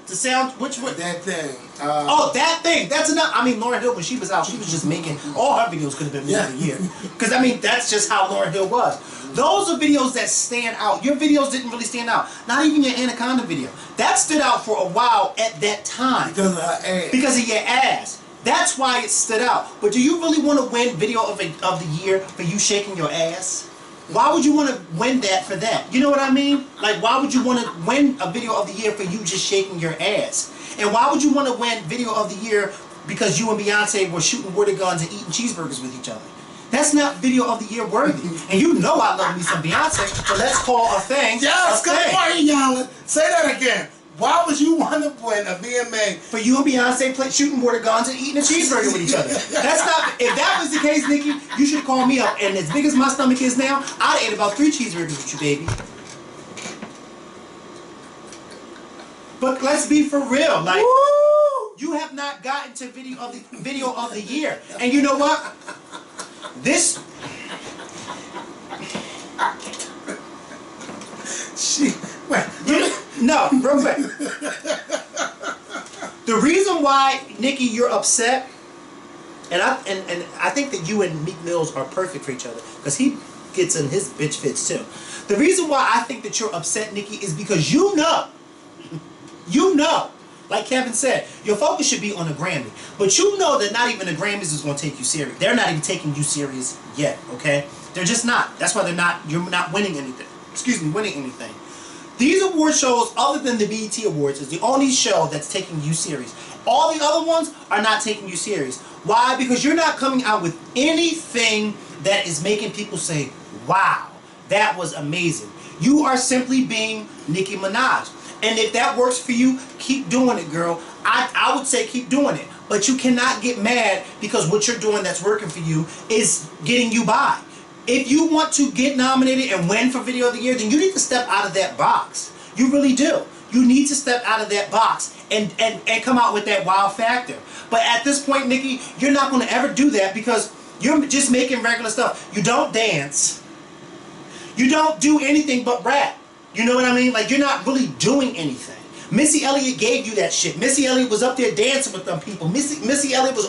sound, which one? That thing. That thing. That's enough. I mean, Lauryn Hill, when she was out, she was just making, all her videos could have been video of the year. Because, I mean, that's just how Lauryn Hill was. Those are videos that stand out. Your videos didn't really stand out. Not even your Anaconda video. That stood out for a while at that time. Because of her ass. Because of your ass. That's why it stood out. But do you really want to win video of the year for you shaking your ass? Why would you want to win that for that? You know what I mean? Like, why would you want to win a video of the year for you just shaking your ass? And why would you want to win video of the year because you and Beyonce were shooting water guns and eating cheeseburgers with each other? That's not video of the year worthy. And you know I love me some Beyonce, so let's call a thing Yes, a good thing. morning, y'all. Say that again. Why would you want to win a VMA? For you and Beyonce shooting water guns and eating a cheeseburger with each other. That's not. If that was the case, Nikki, you should call me up. And as big as my stomach is now, I'd ate about 3 cheeseburgers with you, baby. But let's be for real. Like, woo! You have not gotten to video of the year. And you know what? This. No, real quick. The reason why, Nikki, you're upset, and I think that you and Meek Mills are perfect for each other, because he gets in his bitch fits too. The reason why I think that you're upset, Nikki, is because you know, like Kevin said, your focus should be on the Grammy. But you know that not even the Grammys is going to take you serious. They're not even taking you serious yet, okay? They're just not. That's why you're not winning anything. Winning anything. These award shows, other than the BET Awards, is the only show that's taking you serious. All the other ones are not taking you serious. Why? Because you're not coming out with anything that is making people say, wow, that was amazing. You are simply being Nicki Minaj. And if that works for you, keep doing it, girl. I would say keep doing it. But you cannot get mad because what you're doing that's working for you is getting you by. if you want to get nominated and win for Video of the Year, then you need to step out of that box. You really do. You need to step out of that box and come out with that wow factor. But at this point, Nicki, you're not going to ever do that because you're just making regular stuff. You don't dance. You don't do anything but rap. You know what I mean? Like, you're not really doing anything. Missy Elliott gave you that shit. Missy Elliott was up there dancing with them people. Missy Elliott was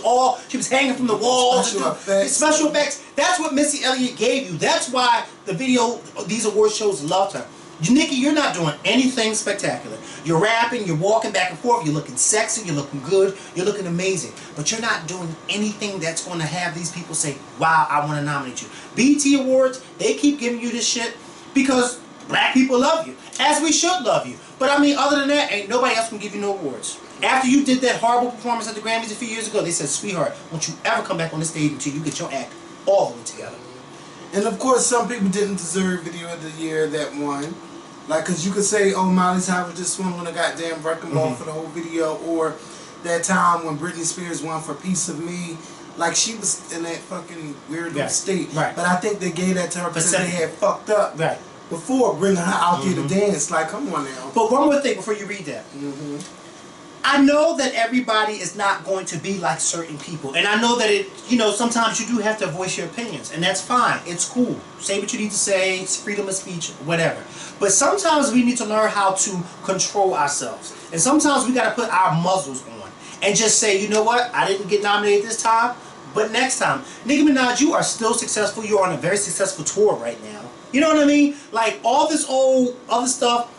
she was hanging from the walls. Special effects. That's what Missy Elliott gave you. That's why these award shows loved her. Nicki, you're not doing anything spectacular. You're rapping, you're walking back and forth, you're looking sexy, you're looking good, you're looking amazing. But you're not doing anything that's going to have these people say, wow, I want to nominate you. BET Awards, they keep giving you this shit because black people love you. As we should love you. But I mean, other than that, ain't nobody else gonna give you no awards. After you did that horrible performance at the Grammys a few years ago, they said, sweetheart, won't you ever come back on the stage until you get your act all the way together. And of course, some people didn't deserve Video of the Year that won. Like, cause you could say, oh, Miley Cyrus just won a goddamn wrecking ball for the whole video, or that time when Britney Spears won for Piece of Me. Like, she was in that fucking weirdo state. Right. But I think they gave that to her because they had fucked up. Right. Before bringing her out there to dance, like, come on now. But one more thing before you read that. I know that everybody is not going to be like certain people. And I know that sometimes you do have to voice your opinions. And that's fine. It's cool. Say what you need to say. It's freedom of speech, whatever. But sometimes we need to learn how to control ourselves. And sometimes we got to put our muzzles on. And just say, you know what? I didn't get nominated this time. But next time. Nicki Minaj, you are still successful. You're on a very successful tour right now. You know what I mean? Like, all this old other stuff,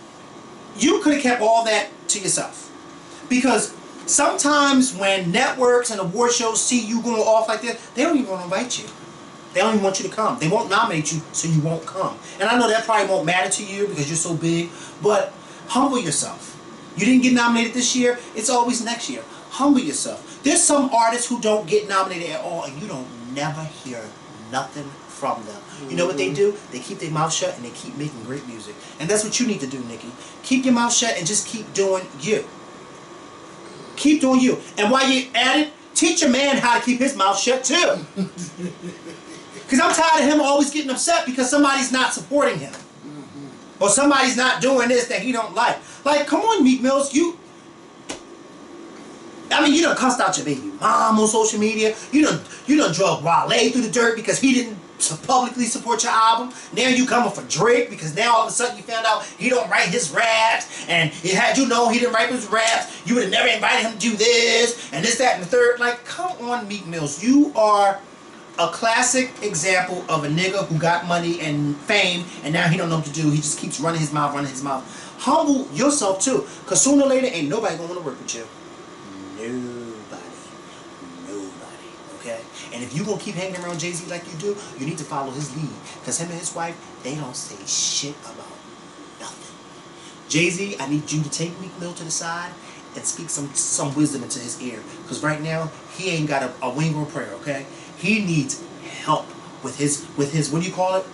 you could have kept all that to yourself. Because sometimes when networks and award shows see you going off like this, they don't even want to invite you. They don't even want you to come. They won't nominate you, so you won't come. And I know that probably won't matter to you because you're so big, but humble yourself. You didn't get nominated this year, it's always next year. Humble yourself. There's some artists who don't get nominated at all, and you don't never hear nothing from them. You know what they do? They keep their mouth shut and they keep making great music. And that's what you need to do, Nicki. Keep your mouth shut and just keep doing you. Keep doing you. And while you're at it, teach a man how to keep his mouth shut too. Because I'm tired of him always getting upset because somebody's not supporting him. Or somebody's not doing this that he don't like. Like, come on, Meek Mills, you done cussed out your baby mom on social media. You done drug Wale through the dirt because he didn't publicly support your album. Now you coming for Drake because now all of a sudden you found out he don't write his raps, and had you known he didn't write his raps, you would have never invited him to do this and this, that, and the third. Like, come on, Meek Mills, you are a classic example of a nigga who got money and fame, and now he don't know what to do. He just keeps running his mouth. Humble yourself too, because sooner or later ain't nobody gonna want to work with you. Nobody, okay? And if you gonna keep hanging around Jay-Z like you do, you need to follow his lead. Because him and his wife, they don't say shit about nothing. Jay-Z, I need you to take Meek Mill to the side and speak some wisdom into his ear. Because right now, he ain't got a wing or a prayer, okay? He needs help with his what do you call it?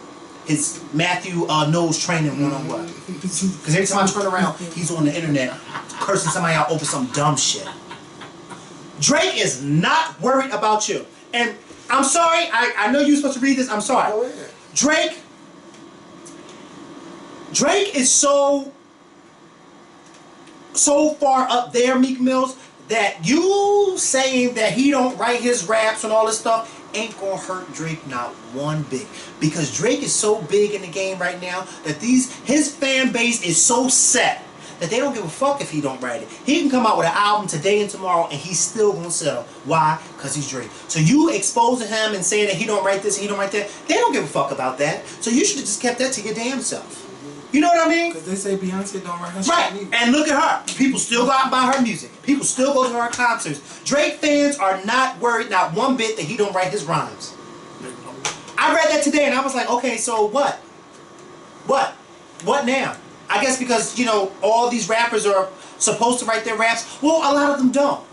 His Matthew Knowles training one-on-one. Because every time I turn around, he's on the internet cursing somebody out over some dumb shit. Drake is not worried about you. And I'm sorry, I know you're supposed to read this, I'm sorry. Go ahead. Drake is so far up there, Meek Mills, that you saying that he don't write his raps and all this stuff ain't gonna hurt Drake not one bit. Because Drake is so big in the game right now that his fan base is so set that they don't give a fuck if he don't write it. He can come out with an album today and tomorrow and he's still gonna sell. Why? Because he's Drake. So you exposing him and saying that he don't write this and he don't write that, they don't give a fuck about that. So you should have just kept that to your damn self. You know what I mean? Because they say Beyonce don't write her shit. Right. And look at her. People still go out and buy her music. People still go to her concerts. Drake fans are not worried not one bit that he don't write his rhymes. I read that today and I was like, okay, so what? What now? I guess because, all these rappers are supposed to write their raps. Well, a lot of them don't.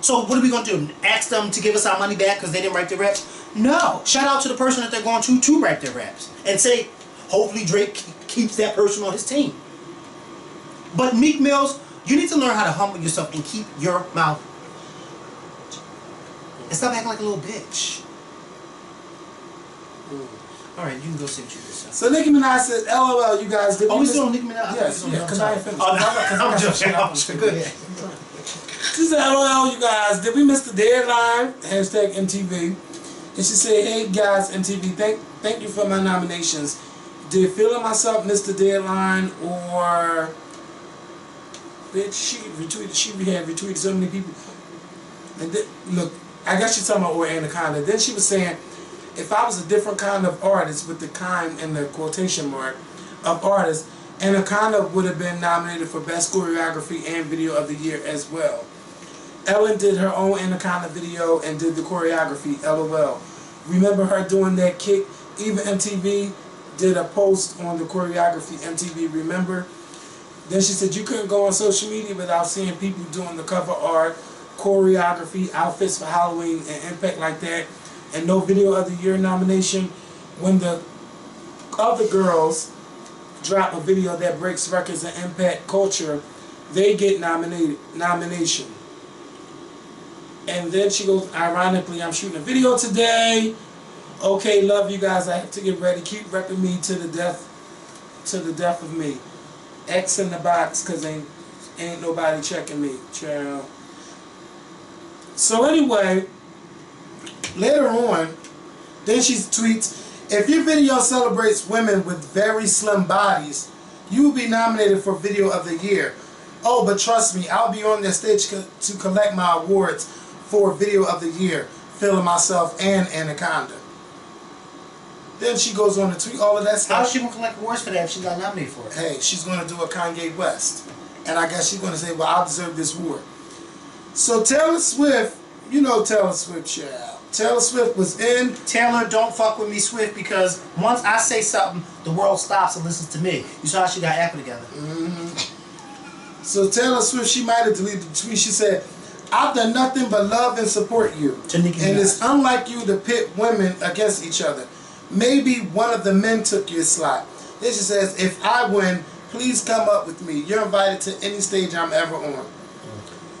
So what are we going to do? Ask them to give us our money back because they didn't write their raps? No. Shout out to the person that they're going to write their raps. And say, hopefully Drake keeps that person on his team. But Meek Mills, you need to learn how to humble yourself and keep your mouth. And stop acting like a little bitch. All right, you can go see what you did. So Nicki Minaj said, "LOL, you guys." Did we still on Nicki Minaj? Yes, yeah, because I ain't finished. Oh, no, I'm joking. Good. She said, "LOL, you guys, did we miss the deadline?" Hashtag MTV. And she said, "Hey guys, MTV, thank you for my nominations. Did Feeling Myself miss the deadline, or bitch, she had retweeted so many people." And then, look, I guess she's talking about or Anaconda. Then she was saying, if I was a different kind of artist, with the kind and the quotation mark of artist, Anaconda would have been nominated for Best Choreography and Video of the Year as well. Ellen did her own Anaconda video and did the choreography, LOL. Remember her doing that kick? Even MTV did a post on the choreography, MTV, remember? Then she said you couldn't go on social media without seeing people doing the cover art, choreography, outfits for Halloween, and impact like that. And no Video of the Year nomination. When the other girls drop a video that breaks records and impact culture, they get nomination. And then she goes, ironically, I'm shooting a video today. Okay, love you guys. I have to get ready. Keep repping me to the death of me. X in the box, cause ain't nobody checking me, child. So anyway, later on, then she tweets, if your video celebrates women with very slim bodies, you will be nominated for Video of the Year. Oh, but trust me, I'll be on that stage to collect my awards for Video of the Year, Feeling Myself and Anaconda. Then she goes on to tweet all of that stuff. How's she going to collect awards for that if she got nominated for it? Hey, she's going to do a Kanye West. And I guess she's going to say, well, I deserve this award. So Taylor Swift, you know Taylor Swift, child. Taylor Swift was in. Taylor, don't fuck with me, Swift, because once I say something, the world stops and listens to me. You saw how she got Apple together. Mm-hmm. So Taylor Swift, she might have deleted the tweet. She said, I've done nothing but love and support you. And it's unlike you to pit women against each other. Maybe one of the men took your slot. Then she says, if I win, please come up with me. You're invited to any stage I'm ever on.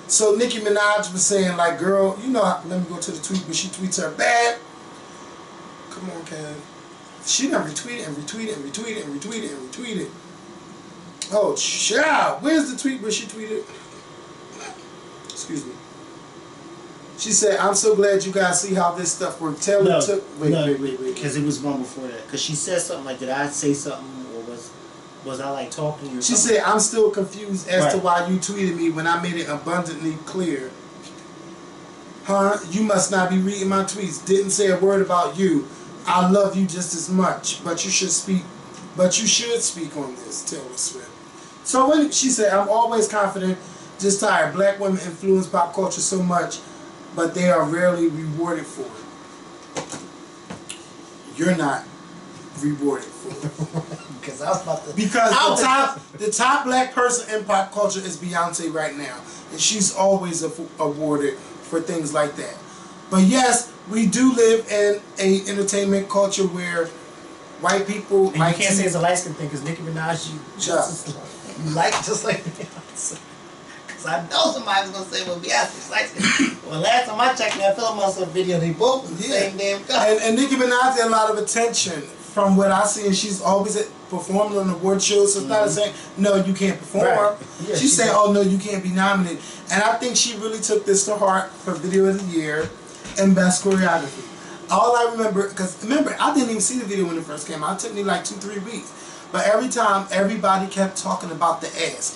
So Nicki Minaj was saying, like, girl, you know, let me go to the tweet, but she tweets her bad. Come on, Kev. She done retweeted and retweeted and retweeted and retweeted and retweeted. Oh, child. Where's the tweet where she tweeted? Excuse me. She said, I'm so glad you guys see how this stuff worked. Taylor took... Wait. Because it was one before that. Because she said something like, did I say something, or was I like talking to you? She said, I'm still confused as to why you tweeted me when I made it abundantly clear. Huh? You must not be reading my tweets. Didn't say a word about you. I love you just as much, but you should speak on this, Taylor Swift. So when she said, I'm always confident, just tired. Black women influence pop culture so much, but they are rarely rewarded for it. You're not rewarded for it. Because I was about to... Because the top black person in pop culture is Beyonce right now. And she's always awarded for things like that. But yes, we do live in a entertainment culture where white people... And you can't say it's a light skin thing, because Nicki Minaj, you like just like Beyonce. Because I know somebody's going to say, well, Beyonce's light skin. Well, last time I checked that Feeling Myself video, they both the same damn color. And Nicki Minaj had a lot of attention from what I see, and she's always performing on award shows, so it's not saying, no, you can't perform. Right. Yeah, she's saying, oh, no, you can't be nominated. And I think she really took this to heart for Video of the Year and Best Choreography. All I remember, because remember, I didn't even see the video when it first came out. It took me like 2-3 weeks. But every time, everybody kept talking about the ass,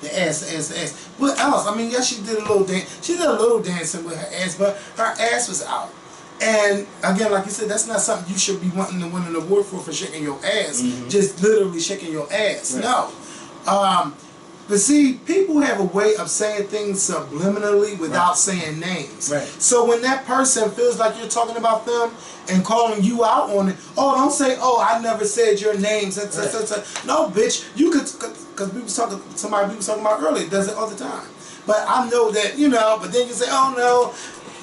the ass. What else? I mean, yes, she did a little dance. She did a little dancing with her ass, but her ass was out. And again, like you said, that's not something you should be wanting to win an award for shaking your ass. Just literally shaking your ass. Right. No. But see, people have a way of saying things subliminally without saying names. Right. So when that person feels like you're talking about them and calling you out on it, oh, don't say, oh, I never said your name. No, bitch, you could, because somebody we was talking about earlier, does it all the time. But I know that, you know, but then you say, oh, no,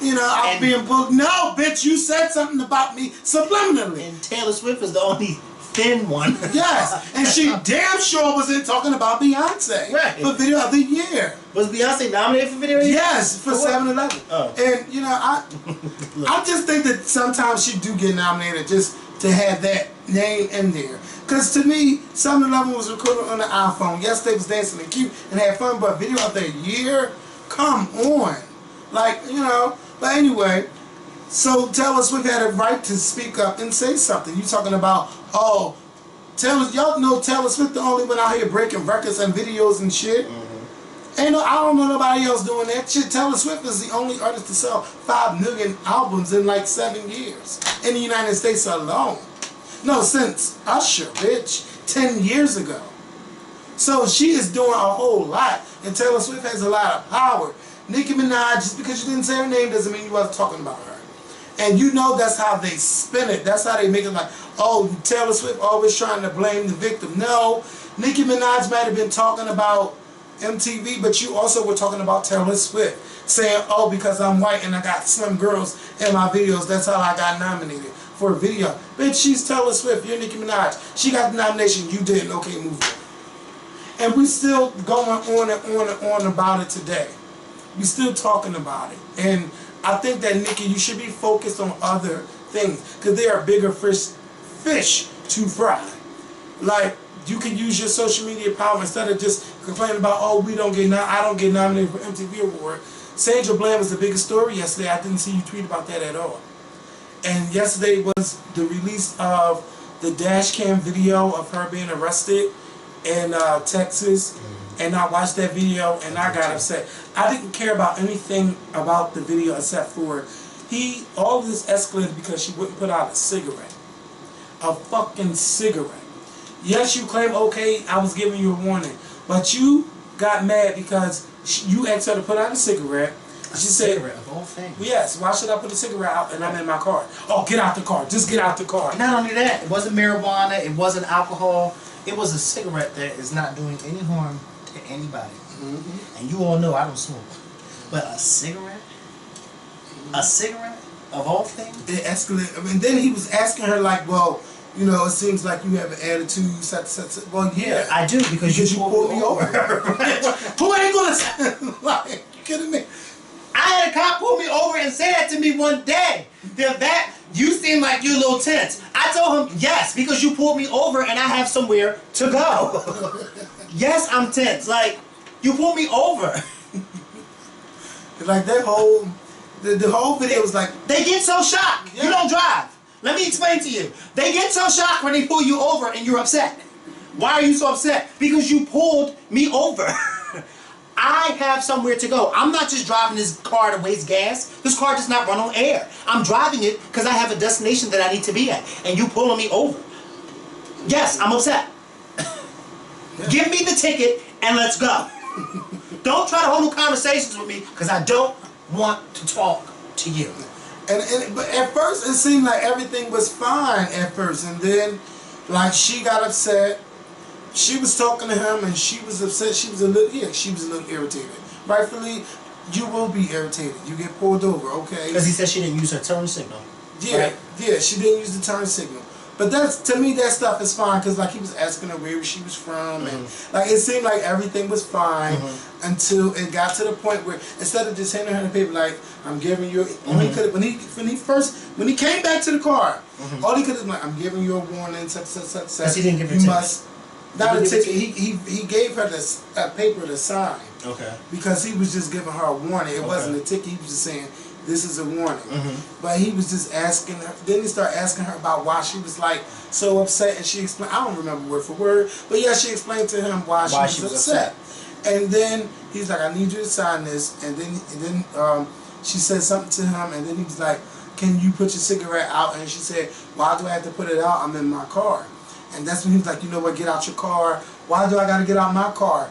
you know, I'm being booked. No, bitch, you said something about me subliminally. And Taylor Swift is the only thin one. Yes, and she damn sure wasn't talking about Beyonce for Video of the Year. Was Beyonce nominated for Video of the Year? Yes, for 7-Eleven. Oh. And you know, I just think that sometimes she do get nominated just to have that name in there. Because to me, 7-Eleven was recorded on the iPhone. Yes, they was dancing and cute and had fun, but Video of the Year, come on. Like, you know, but anyway, so Taylor Swift had a right to speak up and say something. You talking about, oh, y'all know Taylor Swift the only one out here breaking records and videos and shit. I don't know nobody else doing that shit. Taylor Swift is the only artist to sell 5 million albums in like 7 years in the United States alone. No, since Usher, bitch, 10 years ago. So she is doing a whole lot, and Taylor Swift has a lot of power. NIcki Minaj, just because you didn't say her name doesn't mean you wasn't talking about her. And you know that's how they spin it. That's how they make it like, oh, Taylor Swift always trying to blame the victim. No, Nicki Minaj might have been talking about MTV, but you also were talking about Taylor Swift. Saying, oh, because I'm white and I got slim girls in my videos, that's how I got nominated for a video. Bitch, she's Taylor Swift, you're Nicki Minaj. She got the nomination, you didn't. Okay, move on. And we still going on and on and on about it today. We still talking about it. And I think that, Nicki, you should be focused on other things, because there are bigger fish to fry. Like, you can use your social media power instead of just complaining about, oh, I don't get nominated for MTV Award. Sandra Bland was the biggest story yesterday. I didn't see you tweet about that at all. And yesterday was the release of the Dashcam video of her being arrested in Texas. And I watched that video and I got upset. I didn't care about anything about the video except for all of this escalated because she wouldn't put out a cigarette. A fucking cigarette. Yes, you claim, okay, I was giving you a warning. But you got mad because you asked her to put out a cigarette. She said, cigarette of all things. Yes, why should I put a cigarette out and I'm in my car? Oh, get out the car. Just get out the car. Not only that, it wasn't marijuana, it wasn't alcohol. It was a cigarette that is not doing any harm to anybody. And you all know I don't smoke. But a cigarette? A cigarette of all things? It escalated. And then he was asking her like, well, you know, it seems like you have an attitude, well, yeah. I do, because you pulled me over. Who ain't gonna say, like, you kidding me? I had a cop pull me over and say that to me one day. That you seem like you're a little tense. I told him, yes, because you pulled me over and I have somewhere to go. Yes, I'm tense. Like, you pulled me over. Like that whole, the whole video was like, they get so shocked. Yeah. You don't drive. Let me explain to you. They get so shocked when they pull you over and you're upset. Why are you so upset? Because you pulled me over. I have somewhere to go. I'm not just driving this car to waste gas. This car does not run on air. I'm driving it because I have a destination that I need to be at. And you pulling me over. Yes, I'm upset. Yeah. Give me the ticket and let's go. Don't try to hold no conversations with me because I don't want to talk to you. But at first it seemed like everything was fine at first, and then like she got upset. She was talking to him and she was upset. She was a little irritated. Rightfully, you will be irritated. You get pulled over, okay? Because he said she didn't use her turn signal. Yeah, right? Yeah, she didn't use the turn signal. But to me, that stuff is fine because like he was asking her where she was from, and like it seemed like everything was fine until it got to the point where instead of just handing her the paper like I'm giving you, when he came back to the car, all he could have been like I'm giving you a warning, such. Because he didn't give her a ticket. Not a ticket. He gave her a paper to sign. Okay. Because he was just giving her a warning. It wasn't a ticket. He was just saying, this is a warning. But he was just asking her. Then he started asking her about why she was like so upset. And she explained, I don't remember word for word. But yeah, she explained to him why she was upset. And then he's like, I need you to sign this. And then she said something to him. And then he was like, can you put your cigarette out? And she said, why do I have to put it out? I'm in my car. And that's when he was like, you know what, get out your car. Why do I got to get out my car?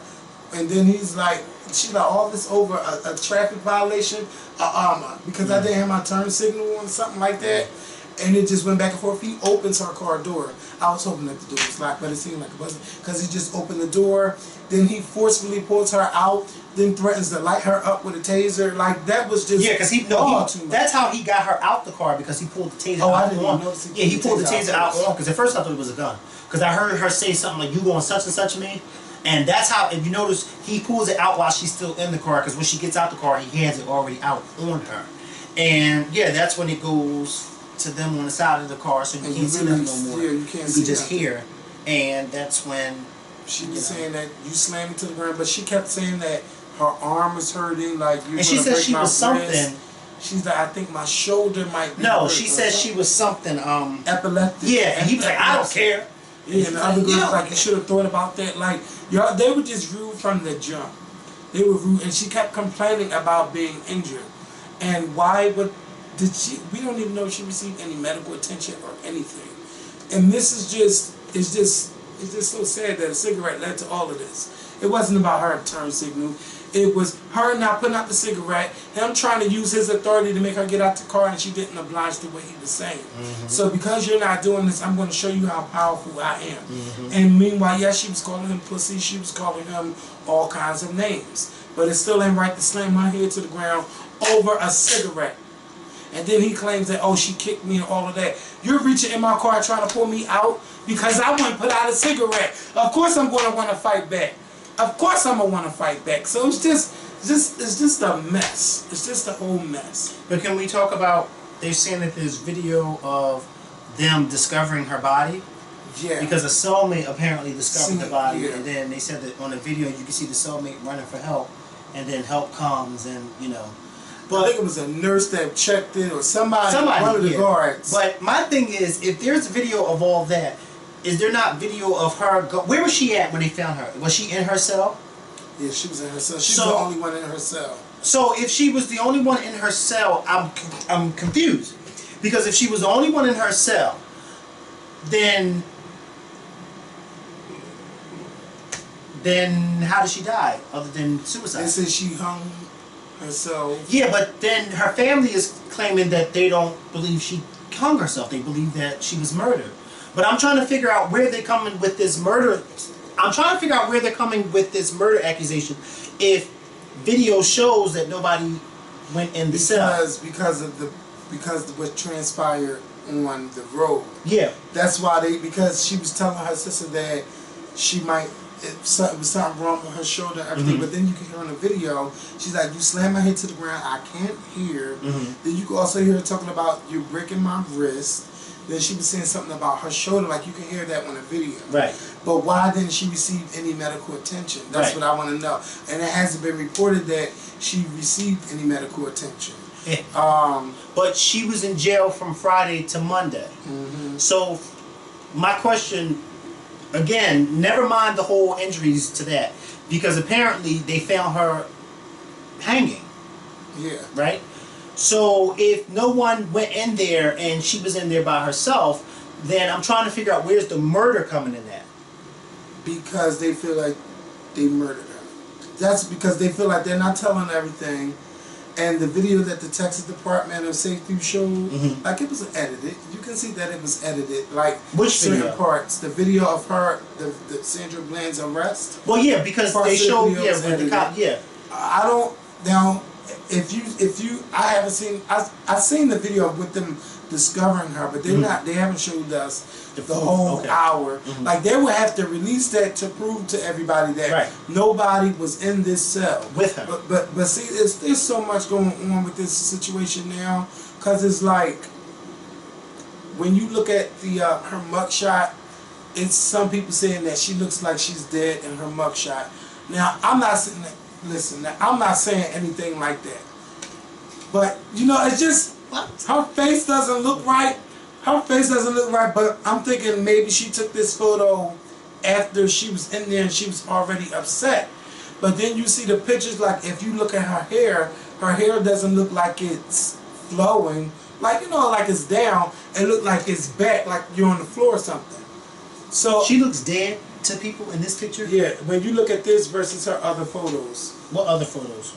And then he's like, she's like, all this over a traffic violation because I didn't have my turn signal or something like that. And it just went back and forth. He opens her car door. I was hoping that the door was locked, but it seemed like it wasn't because he just opened the door. Then he forcefully pulls her out, then threatens to light her up with a taser. Like, that was just because that's how he got her out the car, because he pulled the taser out on. He pulled the taser out on because at first I thought it was a gun. because I heard her say something like, "You going such and such me," and that's how. If you notice, he pulls it out while she's still in the car, because when she gets out the car, he has it already out on her, and yeah, that's when it goes to them on the side of the car, so you can't see them no more. Yeah, you can't see. You just hear, and that's when she was saying that you slammed me to the ground, but she kept saying that her arm was hurting, like you. And she said she was something. She's like, I think my shoulder might be. No, she said she was something. Epileptic. Yeah, and he was like, I don't care. Yeah, and the other girl was like, you should have thought about that. Like, y'all, they were just rude from the jump. They were rude, and she kept complaining about being injured. And why did she? We don't even know if she received any medical attention or anything. And this is just, it's just so sad that a cigarette led to all of this. It wasn't about her turn signal. It was her not putting out the cigarette, him trying to use his authority to make her get out the car, and she didn't oblige to what he was saying. So because you're not doing this, I'm going to show you how powerful I am. And meanwhile, yes, she was calling him pussy, she was calling him all kinds of names. But it still ain't right to slam my head to the ground over a cigarette. And then he claims that, oh, she kicked me and all of that. You're reaching in my car trying to pull me out because I wouldn't put out a cigarette. Of course I'm going to want to fight back. Of course I'm going to want to fight back. So it's just a mess. It's just a whole mess. But can we talk about, they're saying that there's video of them discovering her body? Yeah. Because a cellmate apparently discovered the body, yeah. and then they said that on the video you can see the cellmate running for help, and then help comes, and you know. But I think it was a nurse that checked in, or somebody one of the guards. But my thing is, if there's video of all that, is there not video of her? Where was she at when they found her? Was she in her cell? Yeah, she was in her cell. She's the only one in her cell. So if she was the only one in her cell, I'm confused, because if she was the only one in her cell, then how did she die other than suicide? They said she hung herself. Yeah, but then her family is claiming that they don't believe she hung herself. They believe that she was murdered. But I'm trying to figure out where they're coming with this murder. I'm trying to figure out where they're coming with this murder accusation if video shows that nobody went in the cell. Because of what transpired on the road. Yeah. That's why because she was telling her sister that she might, it was something wrong with her shoulder and everything, but then you can hear on the video, she's like, you slam my head to the ground, I can't hear. Then you can also hear her talking about, you're breaking my wrist. Then she was saying something about her shoulder, like you can hear that on the video. Right. But why didn't she receive any medical attention? That's what I want to know. And it hasn't been reported that she received any medical attention. But she was in jail from Friday to Monday. So my question, again, never mind the whole injuries to that, because apparently they found her hanging. Yeah. Right? So if no one went in there and she was in there by herself, then I'm trying to figure out where's the murder coming in at. Because they feel like they murdered her. That's because they feel like they're not telling everything. And the video that the Texas Department of Safety showed, like it was edited. You can see that it was edited. Like which certain video? Parts. The video of her, the Sandra Bland's arrest. Well, yeah, because they showed, with the cop, I don't now. If you, I haven't seen. I've seen the video with them discovering her, but they're not. They haven't showed us the whole hour. Like they would have to release that to prove to everybody that nobody was in this cell with her. But see, there's so much going on with this situation now, because it's like when you look at the her mugshot, it's some people saying that she looks like she's dead in her mugshot. Now I'm not sitting there. Listen, I'm not saying anything like that. But, you know, it's just, her face doesn't look right. Her face doesn't look right, but I'm thinking maybe she took this photo after she was in there and she was already upset. But then you see the pictures, like if you look at her hair doesn't look like it's flowing. Like, you know, like it's down. It looks like it's back, like you're on the floor or something. So she looks dead to people in this picture? Yeah, when you look at this versus her other photos. What other photos?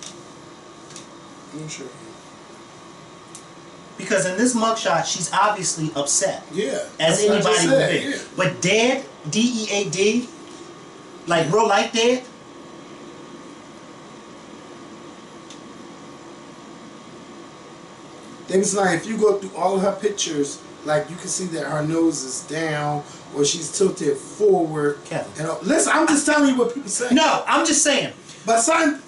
I'm sure. Because in this mugshot, she's obviously upset. Yeah. As anybody would be. Yeah. But dead, D-E-A-D, like real life dead. They was like, if you go through all of her pictures, like you can see that her nose is down or she's tilted forward. Kevin. Listen, I'm just telling you what people say. No, I'm just saying. But something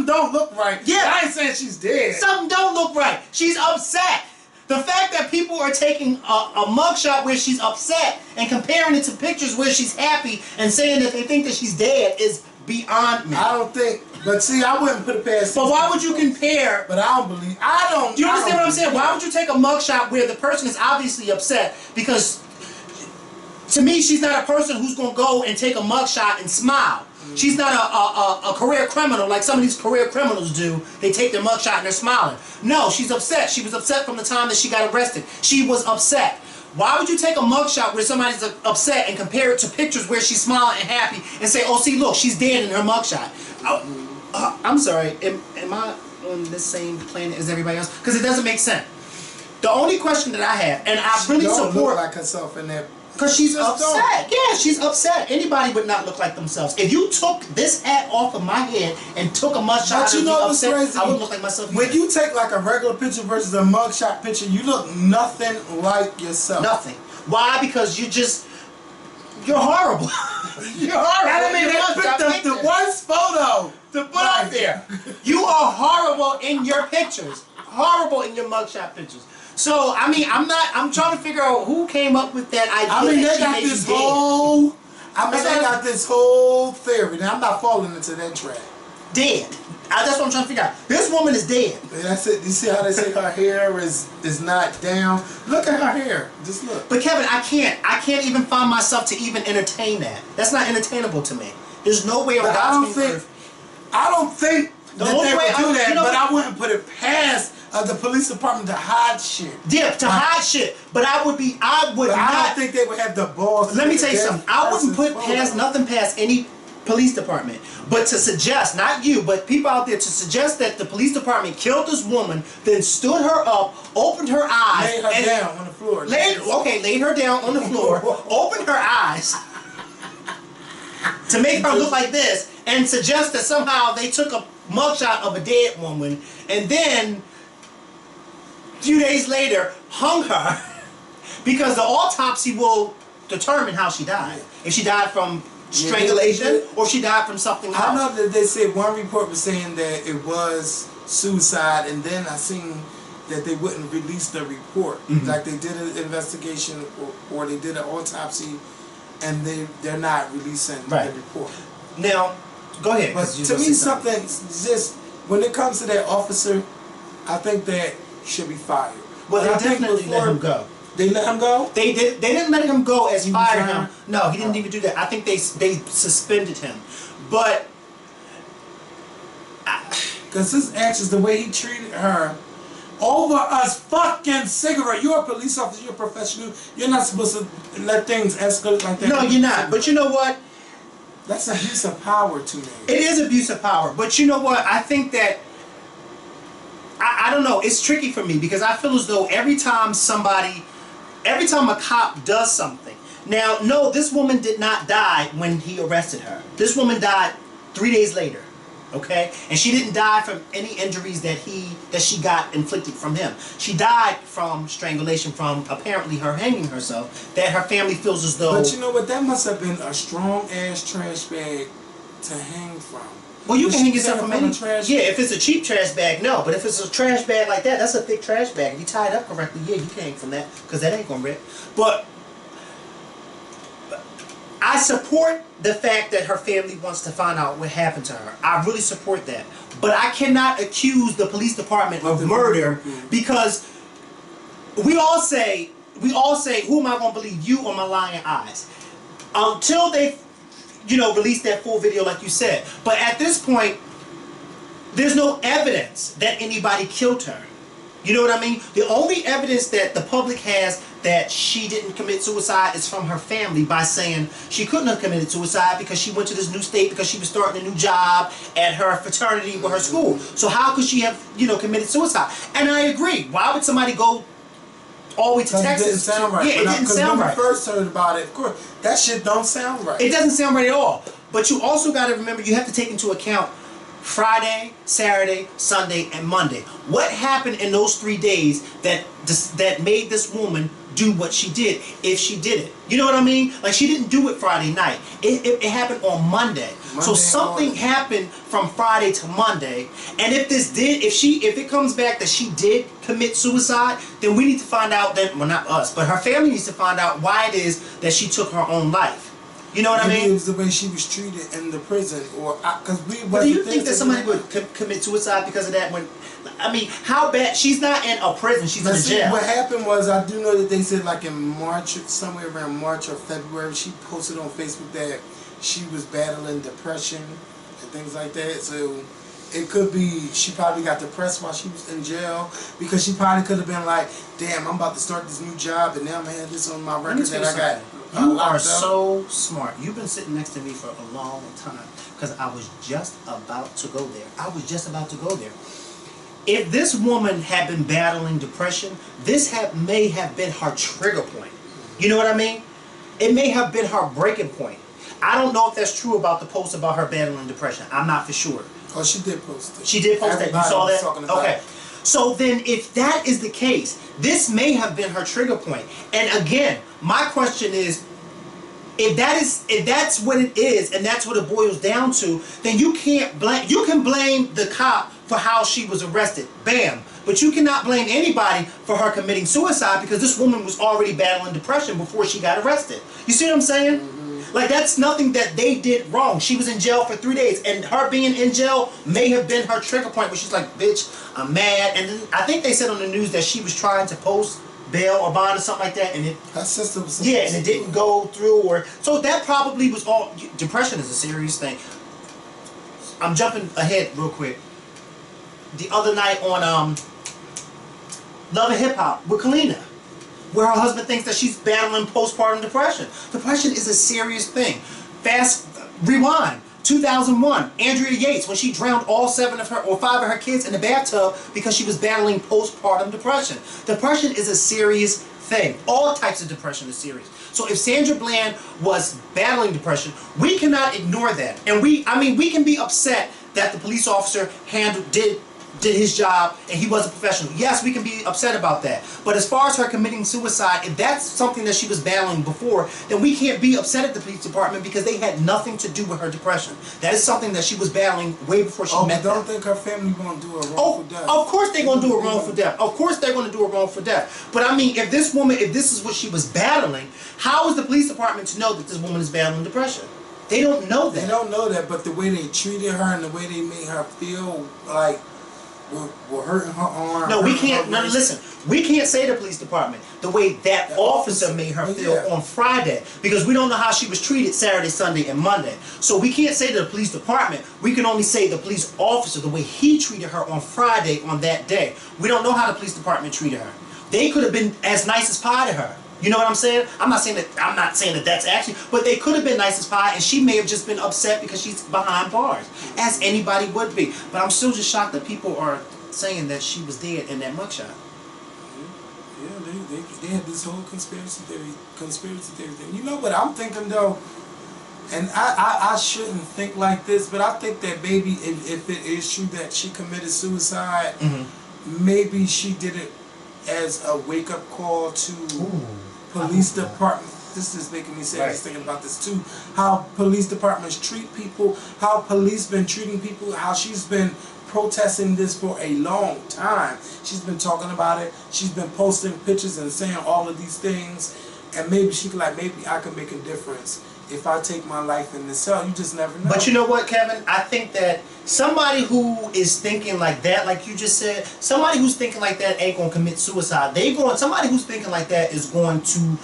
don't look right. Yeah. I ain't saying she's dead. Something don't look right. She's upset. The fact that people are taking a mugshot where she's upset and comparing it to pictures where she's happy and saying that they think that she's dead is beyond me. I don't think, but see, I wouldn't put it past. But why would you compare? But I don't believe. I don't. Do you understand what I'm saying? That. Why would you take a mugshot where the person is obviously upset? Because to me, she's not a person who's gonna go and take a mugshot and smile. She's not a career criminal like some of these career criminals do. They take their mugshot and they're smiling. No, she's upset. She was upset from the time that she got arrested. She was upset. Why would you take a mugshot where somebody's upset and compare it to pictures where she's smiling and happy and say, oh, see, look, she's dead in her mugshot? I'm sorry, am I on the same planet as everybody else? Because it doesn't make sense. The only question that I have, and I really support... She don't look like herself in that... Because she's upset. Yeah, she's upset. Anybody would not look like themselves. If you took this hat off of my head and took a mugshot and what's upset, crazy? I wouldn't look like myself either. When you take like a regular picture versus a mugshot picture, you look nothing like yourself. Nothing. Why? Because you're horrible. You're horrible. I mean, they picked the worst photo to put out there. You are horrible in your pictures. Horrible in your mugshot pictures. So, I mean, I'm trying to figure out who came up with that idea. I mean, they got this whole... they got this whole theory. Now, I'm not falling into that trap. Dead. That's what I'm trying to figure out. This woman is dead. And that's it. You see how they say her hair is not down? Look at her hair. Just look. But Kevin, I can't even find myself to even entertain that. That's not entertainable to me. There's no way around. I don't think that they would do that, but I wouldn't put it past the police department to hide shit. Yeah, to hide shit. But I don't think they would have the balls. Let me tell you something. I wouldn't put nothing past any police department. But to suggest, not you, but people out there, to suggest that the police department killed this woman, then stood her up, opened her eyes, laid her down on the floor. Laid her down on the floor, opened her eyes to make her look like this, and suggest that somehow they took a mugshot of a dead woman, and then a few days later hung her because the autopsy will determine how she died. If she died from strangulation or if she died from something else. I know that they said one report was saying that it was suicide, and then I seen that they wouldn't release the report. Like they did an investigation or they did an autopsy, and they're not releasing the report. Now, go ahead. But to me, something just when it comes to that officer, I think that he should be fired. Well, they definitely let him go. They let him go? They didn't let him go as fire him. No, he didn't even do that. I think they suspended him. But because his actions, the way he treated her over a fucking cigarette. You're a police officer, you're a professional. You're not supposed to let things escalate like that. No, you're not. But you know what? That's abuse of power to me. It is abuse of power. But you know what? I think that I don't know. It's tricky for me because I feel as though every time a cop does something. Now, no, this woman did not die when he arrested her. This woman died 3 days later, okay? And she didn't die from any injuries that she got inflicted from him. She died from strangulation, from apparently her hanging herself, that her family feels as though... But you know what? That must have been a strong-ass trash bag to hang from. Well, you can hang yourself from any trash. Yeah, if it's a cheap trash bag, no. But if it's a trash bag like that, that's a thick trash bag. If you tie it up correctly, yeah, you can hang from that because that ain't gonna rip. But I support the fact that her family wants to find out what happened to her. I really support that. But I cannot accuse the police department of murder because we all say, who am I gonna believe, you or my lying eyes? Until they release that full video like you said. But at this point, there's no evidence that anybody killed her. You know what I mean? The only evidence that the public has that she didn't commit suicide is from her family by saying she couldn't have committed suicide because she went to this new state because she was starting a new job at her fraternity with her school. So how could she have, committed suicide? And I agree. Why would somebody go all the way to Texas? It didn't sound right. Yeah, it didn't sound right. When we first heard about it, of course, that shit don't sound right. It doesn't sound right at all. But you also got to remember, you have to take into account Friday, Saturday, Sunday, and Monday. What happened in those 3 days that made this woman do what she did, if she did it? You know what I mean? Like, she didn't do it Friday night. It happened on Monday. So something happened from Friday to Monday. And if it comes back that she did commit suicide, then we need to find out that, well, not us, but her family needs to find out why it is that she took her own life. You know what I mean? It was the way she was treated in the prison, or because we. But do you think that somebody would commit suicide because of that? I mean, how bad? She's not in a prison; she's in a jail. What happened was, I do know that they said, like, in March, somewhere around March or February, she posted on Facebook that she was battling depression and things like that. So it could be she probably got depressed while she was in jail, because she probably could have been like, "Damn, I'm about to start this new job, and now I'm gonna have this on my record that I got." You are so smart. You've been sitting next to me for a long time, because I was just about to go there. If this woman had been battling depression, this may have been her trigger point. You know what I mean? It may have been her breaking point. I don't know if that's true about the post about her battling depression. I'm not for sure. Oh, she did post it. She did post that. You saw that? Okay. It. So then, if that is the case, this may have been her trigger point. And again, my question is, if that's what it is, and that's what it boils down to, then you can't blame. You can blame the cop for how she was arrested. Bam. But you cannot blame anybody for her committing suicide, because this woman was already battling depression before she got arrested. You see what I'm saying? Like, that's nothing that they did wrong. She was in jail for 3 days, and her being in jail may have been her trigger point where she's like, bitch, I'm mad. And then I think they said on the news that she was trying to post bail or bond or something like that, and her sister was and it didn't go through. Or so that probably was all. Depression is a serious thing. I'm jumping ahead real quick. The other night on Love and Hip Hop with Kalina, where her husband thinks that she's battling postpartum depression. Depression is a serious thing. Rewind. 2001, Andrea Yates, when she drowned all 5 of her kids in the bathtub because she was battling postpartum depression. Depression is a serious thing. All types of depression is serious. So if Sandra Bland was battling depression, we cannot ignore that. And we can be upset that the police officer did his job and he wasn't professional. Yes, we can be upset about that. But as far as her committing suicide, if that's something that she was battling before, then we can't be upset at the police department, because they had nothing to do with her depression. That is something that she was battling way before she met them. Don't think her family gonna do a wrongful death. Of course they're gonna do a wrongful death. Of course they're gonna do a wrongful death. But I mean, if this is what she was battling, how is the police department to know that this woman is battling depression? They don't know that. They don't know that, but the way they treated her and the way they made her feel like we're hurting her arm. No, we can't. No, listen. We can't say the police department the way that officer made her feel on Friday, because we don't know how she was treated Saturday, Sunday, and Monday. So we can't say to the police department. We can only say the police officer, the way he treated her on Friday on that day. We don't know how the police department treated her. They could have been as nice as pie to her. You know what I'm saying? I'm not saying that that's actually, but they could have been nice as pie, and she may have just been upset because she's behind bars, as anybody would be. But I'm still just shocked that people are saying that she was dead in that mugshot. Yeah, they had this whole conspiracy theory thing. You know what I'm thinking though, and I shouldn't think like this, but I think that maybe if it is true that she committed suicide, maybe she did it as a wake-up call to police department. This is making me sad just thinking about this too. How police departments treat people, how police been treating people, how she's been protesting this for a long time. She's been talking about it. She's been posting pictures and saying all of these things. And maybe she could, like, maybe I can make a difference if I take my life in this cell. You just never know. But you know what, Kevin? I think that somebody who is thinking like that, like you just said, somebody who's thinking like that ain't gonna commit suicide. Somebody who's thinking like that is going to,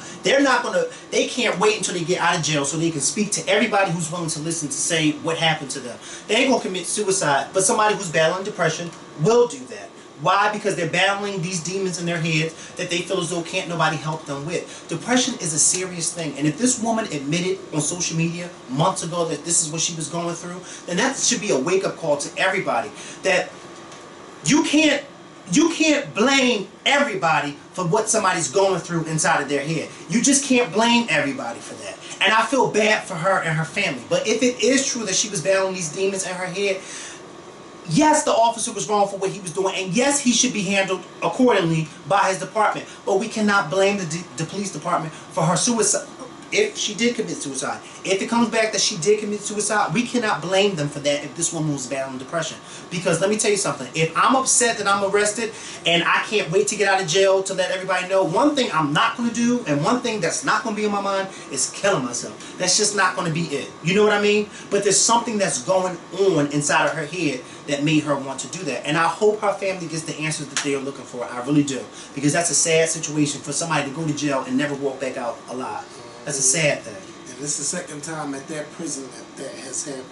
they can't wait until they get out of jail so they can speak to everybody who's willing to listen to say what happened to them. They ain't gonna commit suicide, but somebody who's battling depression will do that. Why? Because they're battling these demons in their heads that they feel as though can't nobody help them with. Depression is a serious thing. And if this woman admitted on social media months ago that this is what she was going through, then that should be a wake-up call to everybody. That you can't blame everybody for what somebody's going through inside of their head. You just can't blame everybody for that. And I feel bad for her and her family. But if it is true that she was battling these demons in her head, yes, the officer was wrong for what he was doing, and yes, he should be handled accordingly by his department. But we cannot blame the police department for her suicide. If she did commit suicide, if it comes back that she did commit suicide, we cannot blame them for that if this woman was battling depression. Because let me tell you something, if I'm upset that I'm arrested and I can't wait to get out of jail to let everybody know, one thing I'm not going to do and one thing that's not going to be in my mind is killing myself. That's just not going to be it. You know what I mean? But there's something that's going on inside of her head that made her want to do that. And I hope her family gets the answers that they are looking for. I really do. Because that's a sad situation for somebody to go to jail and never walk back out alive. That's a sad thing. And it's the second time at that prison that has happened.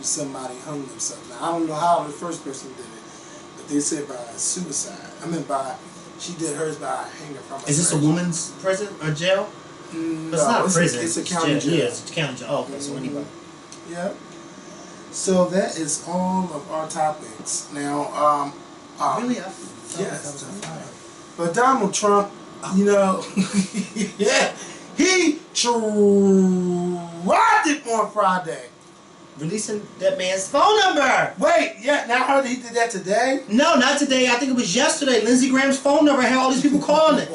Somebody hung themselves. Now, I don't know how the first person did it, but they said by suicide. I mean, she did hers by hanging from a Is this a woman's prison or jail? No, it's not a prison. It's a county jail. Yeah, it's a county jail. Oh, okay, so anyway. Yeah. So that is all of our topics. Now, really? Yes. But Donald Trump, you know, yeah, he tried it on Friday. Releasing that man's phone number. Wait, yeah, now I heard he did that today? No, not today. I think it was yesterday. Lindsey Graham's phone number had all these people calling it.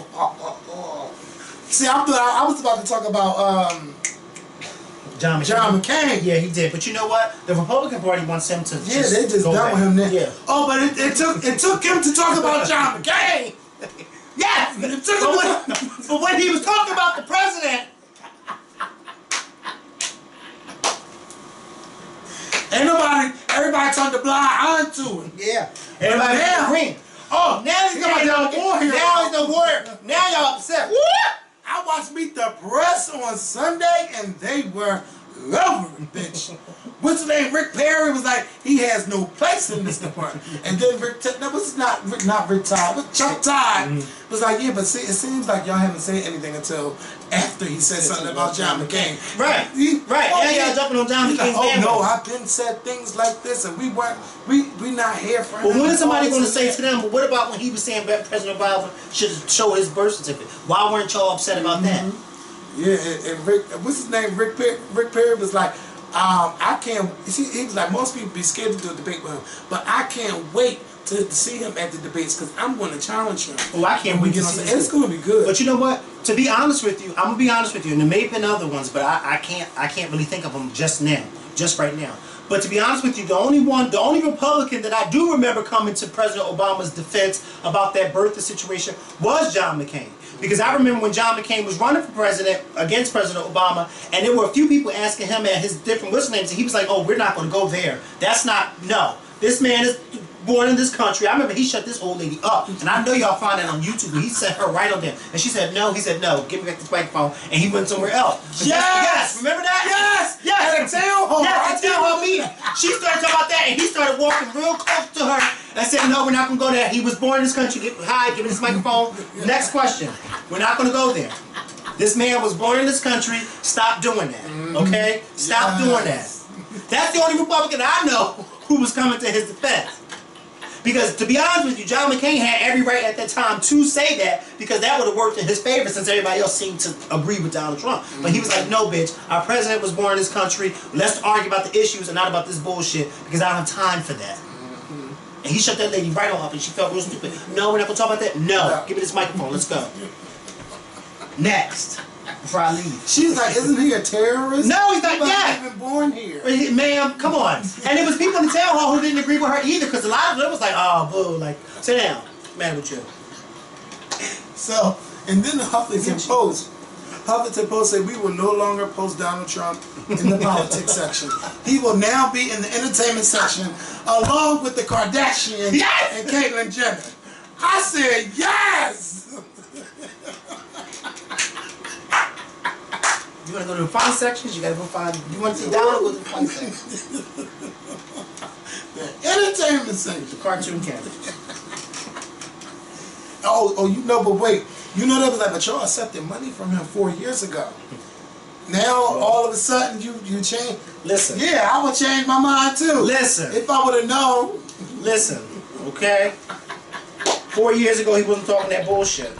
See, I was about to talk about John McCain. Yeah, he did. But you know what? The Republican Party wants him to. Yeah, they just done with him now. Yeah. Oh, but it took him to talk about John McCain. Yes, it took but when he was talking about the president. Everybody turned a blind eye to him. Yeah. Everybody agreeing. Oh, now he's got no war here. Now he's no war. Now y'all upset. I watched Meet the Press on Sunday and they were loving bitch. What's his name? Rick Perry was like, he has no place in this department. And then Rick Tide, Chuck Tide was like, yeah, but see, it seems like y'all haven't said anything until after he said something about John McCain. Right. Right. Now y'all jumping on John McCain's bandwagon. Oh no, I've been said things like this and we not here for him. But when is somebody going to say to them, but what about when he was saying that President Obama should show his birth certificate? Why weren't y'all upset about that? Yeah, and Rick, what's his name? Rick Perry was like, I can't. He was like, most people be scared to do a debate with him, but I can't wait to see him at the debates because I'm going to challenge him. Oh, I can't wait to see him. It's going to be good. But you know what? To be honest with you, I'm gonna be honest with you, and there may have been other ones, but I can't really think of them just right now. But to be honest with you, the only Republican that I do remember coming to President Obama's defense about that birther situation was John McCain. Because I remember when John McCain was running for president against President Obama, and there were a few people asking him at his different names, and he was like, "Oh, we're not going to go there. That's not no. This man is born in this country." I remember he shut this old lady up, and I know y'all find that on YouTube. But he set her right on there, and she said no. He said no. Give me back this microphone, and he went somewhere else. Yes, remember that? Yes, yes. At a town hall. Yes, at a town hall meeting. She started talking about that, and he started walking real close to her. I said, no, we're not going to go there. He was born in this country. Hi, give me this microphone. Next question. We're not going to go there. This man was born in this country. Stop doing that. Okay? Stop doing that. That's the only Republican I know who was coming to his defense. Because, to be honest with you, John McCain had every right at that time to say that because that would have worked in his favor since everybody else seemed to agree with Donald Trump. But he was like, no, bitch. Our president was born in this country. Let's argue about the issues and not about this bullshit because I don't have time for that. And he shut that lady right on up and she felt real stupid. No, we're not going to talk about that? No. Give me this microphone. Let's go. Next. Before I leave. She's like, isn't he a terrorist? No, he's not. Yeah. Even born here. Ma'am, come on. And there was people in the town hall who didn't agree with her either because a lot of them was like, oh, boo. Like, sit down. What's the matter with you? So, and then the Huffington Post. Huffington Post said we will no longer post Donald Trump in the politics section. He will now be in the entertainment section along with the Kardashians and Caitlyn Jenner. I said yes! You want to go to the fun sections? You got to go find. You want to see Donald? Go to the fun section. The entertainment section. The cartoon characters. Oh, you know, but wait. You know that was like, but y'all accepted money from him 4 years ago. Now, all of a sudden, you change. Listen. Yeah, I would change my mind too. Listen. If I would have known. Listen, okay? 4 years ago, he wasn't talking that bullshit.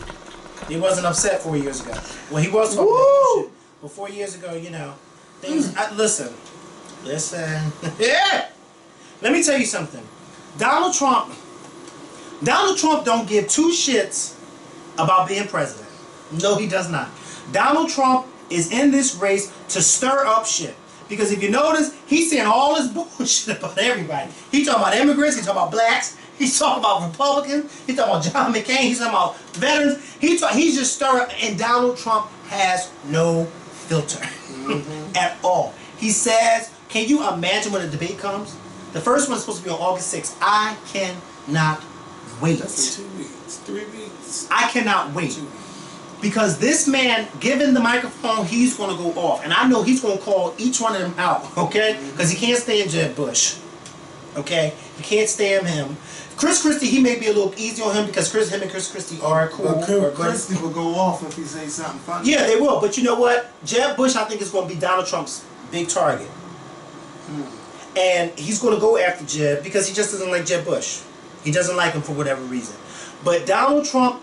He wasn't upset 4 years ago. Well, he was talking that bullshit. But 4 years ago, you know, things. Listen. Yeah. Let me tell you something. Donald Trump don't give two shits about being president. No, he does not. Donald Trump is in this race to stir up shit. Because if you notice, he's saying all this bullshit about everybody. He's talking about immigrants, he's talking about blacks, he's talking about Republicans, he's talking about John McCain, he's talking about veterans. He's just stirring, and Donald Trump has no filter at all. He says, can you imagine when the debate comes? The first one's supposed to be on August 6th. I cannot wait. That's in 2 weeks, 3 weeks. I cannot wait. Because this man, given the microphone, he's going to go off. And I know he's going to call each one of them out, okay? Because he can't stand Jeb Bush, okay? He can't stand him. Chris Christie, he may be a little easy on him because him and Chris Christie are cool. But Christie will go off if he says something funny. Yeah, they will. But you know what? Jeb Bush, I think, is going to be Donald Trump's big target. And he's going to go after Jeb because he just doesn't like Jeb Bush. He doesn't like him for whatever reason. But Donald Trump,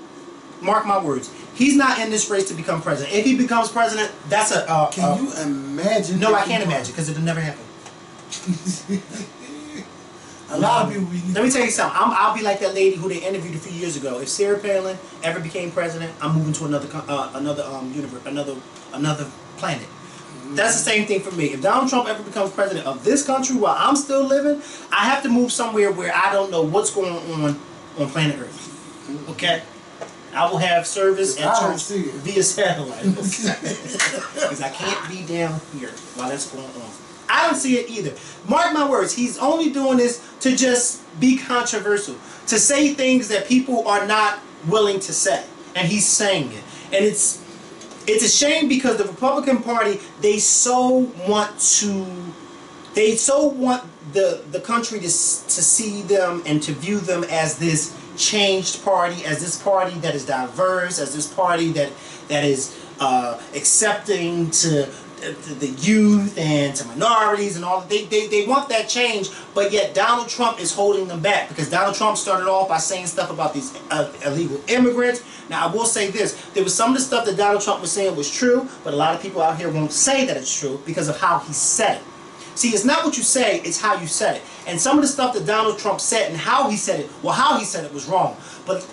mark my words, he's not in this race to become president. If he becomes president, that's a... Can you imagine? No, I can't imagine because it'll never happen. A lot of people... Let me tell you something. I'll be like that lady who they interviewed a few years ago. If Sarah Palin ever became president, I'm moving to another universe, another planet. That's the same thing for me. If Donald Trump ever becomes president of this country while I'm still living, I have to move somewhere where I don't know what's going on planet Earth. Okay? I will have service and church via satellite. Because I can't be down here while that's going on. I don't see it either. Mark my words, he's only doing this to just be controversial. To say things that people are not willing to say. And he's saying it. And it's a shame because the Republican Party, they so want the country to see them and to view them as this changed party, as this party that is diverse, as this party that is accepting to the youth and to minorities and all. They want that change, but yet Donald Trump is holding them back because Donald Trump started off by saying stuff about these illegal immigrants. Now I will say this, there was some of the stuff that Donald Trump was saying was true, but a lot of people out here won't say that it's true because of how he said it. See, it's not what you say, it's how you said it. And some of the stuff that Donald Trump said and how he said it, well, how he said it was wrong. But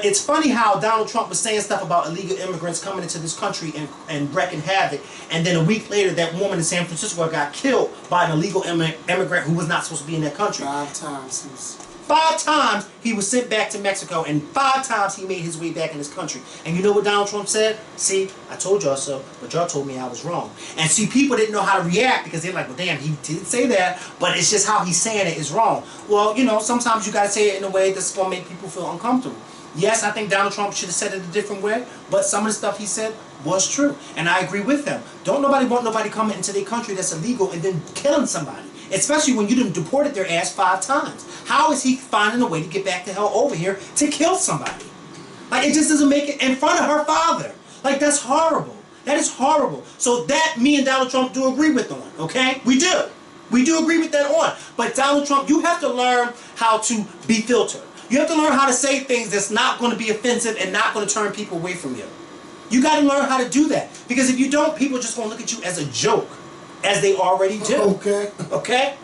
it's funny how Donald Trump was saying stuff about illegal immigrants coming into this country and wreaking havoc. And then a week later, that woman in San Francisco got killed by an illegal immigrant who was not supposed to be in that country. 5 times. 5 times he was sent back to Mexico, and 5 times he made his way back in his country. And you know what Donald Trump said? See, I told y'all so, but y'all told me I was wrong. And see, people didn't know how to react because they're like, well, damn, he did say that, but it's just how he's saying it is wrong. Well, you know, sometimes you gotta say it in a way that's gonna make people feel uncomfortable. Yes, I think Donald Trump should have said it a different way, but some of the stuff he said was true. And I agree with him. Don't nobody want nobody coming into their country that's illegal and then killing somebody. Especially when you done deported their ass 5 times. How is he finding a way to get back the hell over here to kill somebody? Like, it just doesn't make it in front of her father. Like, that's horrible. That is horrible. So that me and Donald Trump do agree with on, okay? We do. We do agree with that on. But Donald Trump, you have to learn how to be filtered. You have to learn how to say things that's not going to be offensive and not going to turn people away from you. You got to learn how to do that. Because if you don't, people are just going to look at you as a joke. As they already do. Okay. Okay?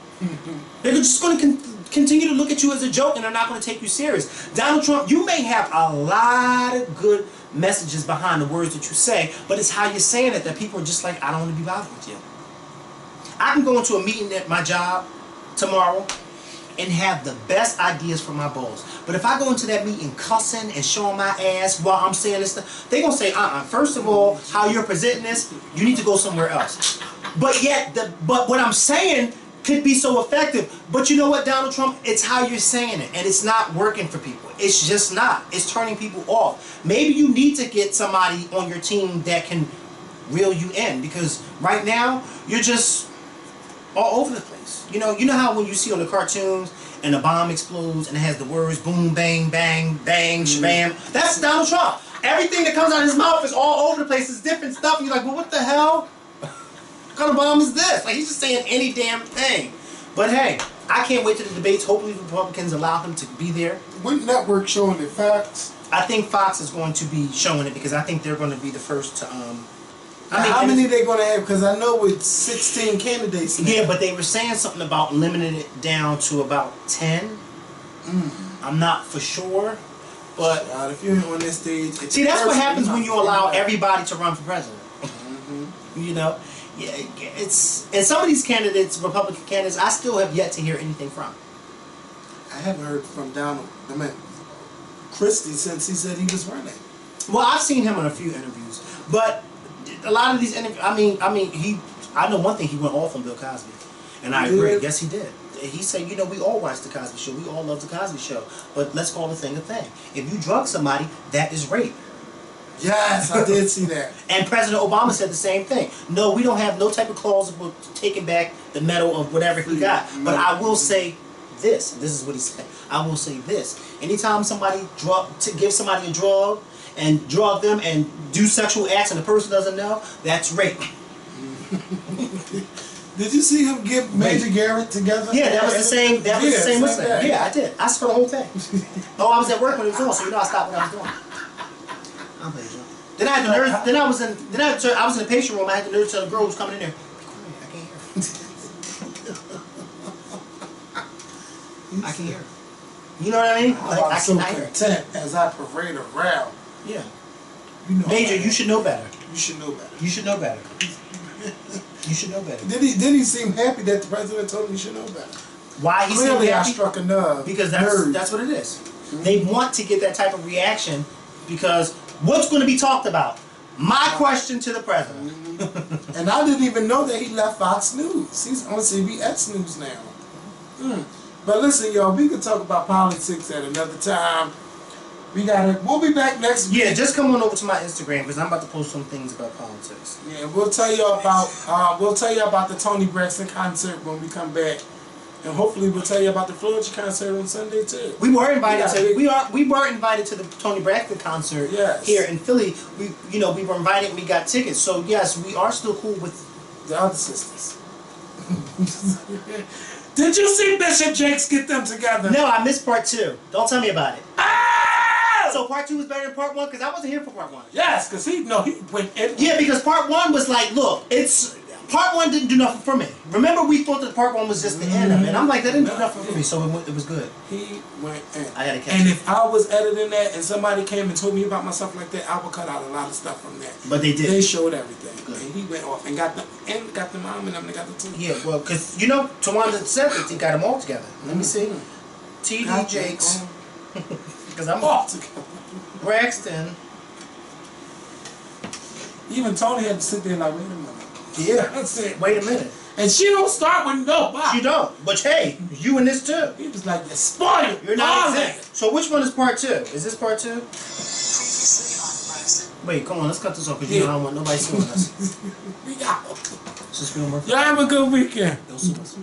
They're just going to continue to look at you as a joke and they're not going to take you serious. Donald Trump, you may have a lot of good messages behind the words that you say, but it's how you're saying it that people are just like, I don't want to be bothered with you. I can go into a meeting at my job tomorrow and have the best ideas for my boss. But if I go into that meeting cussing and showing my ass while I'm saying this stuff, they're going to say, first of all, how you're presenting this, you need to go somewhere else. But yet, but what I'm saying could be so effective. But you know what, Donald Trump? It's how you're saying it. And it's not working for people. It's just not. It's turning people off. Maybe you need to get somebody on your team that can reel you in. Because right now, you're just all over the place. You know how when you see on the cartoons and a bomb explodes and it has the words boom, bang, bang, bang, shabam. That's Donald Trump. Everything that comes out of his mouth is all over the place. It's different stuff. And you're like, well, what the hell? What kind of bomb is this? Like, he's just saying any damn thing. But hey, I can't wait to the debates. Hopefully the Republicans allow him to be there. What network showing it? Fox? I think Fox is going to be showing it because I think they're going to be the first to how many are they going to have? Because I know with 16 candidates now. Yeah, but they were saying something about limiting it down to about 10. I'm not for sure, but if you're on this stage, see, that's what happens when you allow everybody to run for president. You know, yeah, it's and some of these candidates, Republican candidates, I still have yet to hear anything from. I haven't heard from Donald. I mean, Christie since he said he was running. Well, I've seen him in a few interviews, but a lot of these interviews, I know one thing, he went off on Bill Cosby, and I agree. Yes, he did. He said, you know, we all watch the Cosby Show, we all love the Cosby Show, but let's call the thing a thing. If you drug somebody, that is rape. Yes, I did see that. And President Obama said the same thing. No, we don't have no type of clause about taking back the medal of whatever he got. But I will say this. This is what he said. I will say this. Anytime somebody give somebody a drug and drug them and do sexual acts and the person doesn't know, that's rape. Did you see him give Major Garrett together? Yeah, that was the same. That was the same thing. Yeah, I did. I saw the whole thing. Oh, I was at work when it was on, so you know I stopped what I was doing. I'm playing, Joe. Then I had the nurse. Then I was in the patient room. I had the nurse tell the girl who was coming in there, "Be quiet, I can't hear." I can hear. You know what I mean? Like, I'm so cannot hear. content as I parade around. Yeah. You know, Major, you should know better. You should know better. You should know better. You should know better. Did he seem happy that the president told him he should know better? Why he Clearly, seemed I happy? struck a nerve. Because that's what it is. They want to get that type of reaction because what's going to be talked about? My question to the president. And I didn't even know that he left Fox News. He's on CBS News now. But listen, y'all, we can talk about politics at another time. We'll be back next week. Yeah, just come on over to my Instagram because I'm about to post some things about politics. Yeah, we'll tell you about the Tony Braxton concert when we come back. And hopefully we'll tell you about the Florida concert on Sunday too. We were invited to the Tony Braxton concert here in Philly. We were invited and we got tickets. So yes, we are still cool with the other sisters. Did you see Bishop Jakes get them together? No, I missed part 2. Don't tell me about it. Ah! So part 2 was better than part 1 because I wasn't here for part 1. Yes, because he went in. Yeah, because part 1 was like, look, part 1 didn't do nothing for me. Remember, we thought that part 1 was just the end of it, and I'm like, that didn't do nothing for me, so it was good. He went in. I gotta catch And it. if I was editing that and somebody came and told me about myself like that, I would cut out a lot of stuff from that. But they did. They showed everything. Good. And he went off and got the mom and them and got the two. Yeah, well, because, Tawanda said that they got them all together. Let me see. T.D. Jakes. Because I'm all together. Braxton. Even Tony had to sit there like, wait a minute. Yeah. That's it. Wait a minute. And she don't start with nobody. She don't. But hey, you in this too. He was like, you're spoiled. You're not exempt. So which one is part 2? Is this part 2? Wait, come on, let's cut this off because you know I don't want nobody suing us. We out. Is this film working? Y'all have a good weekend. They'll sue us.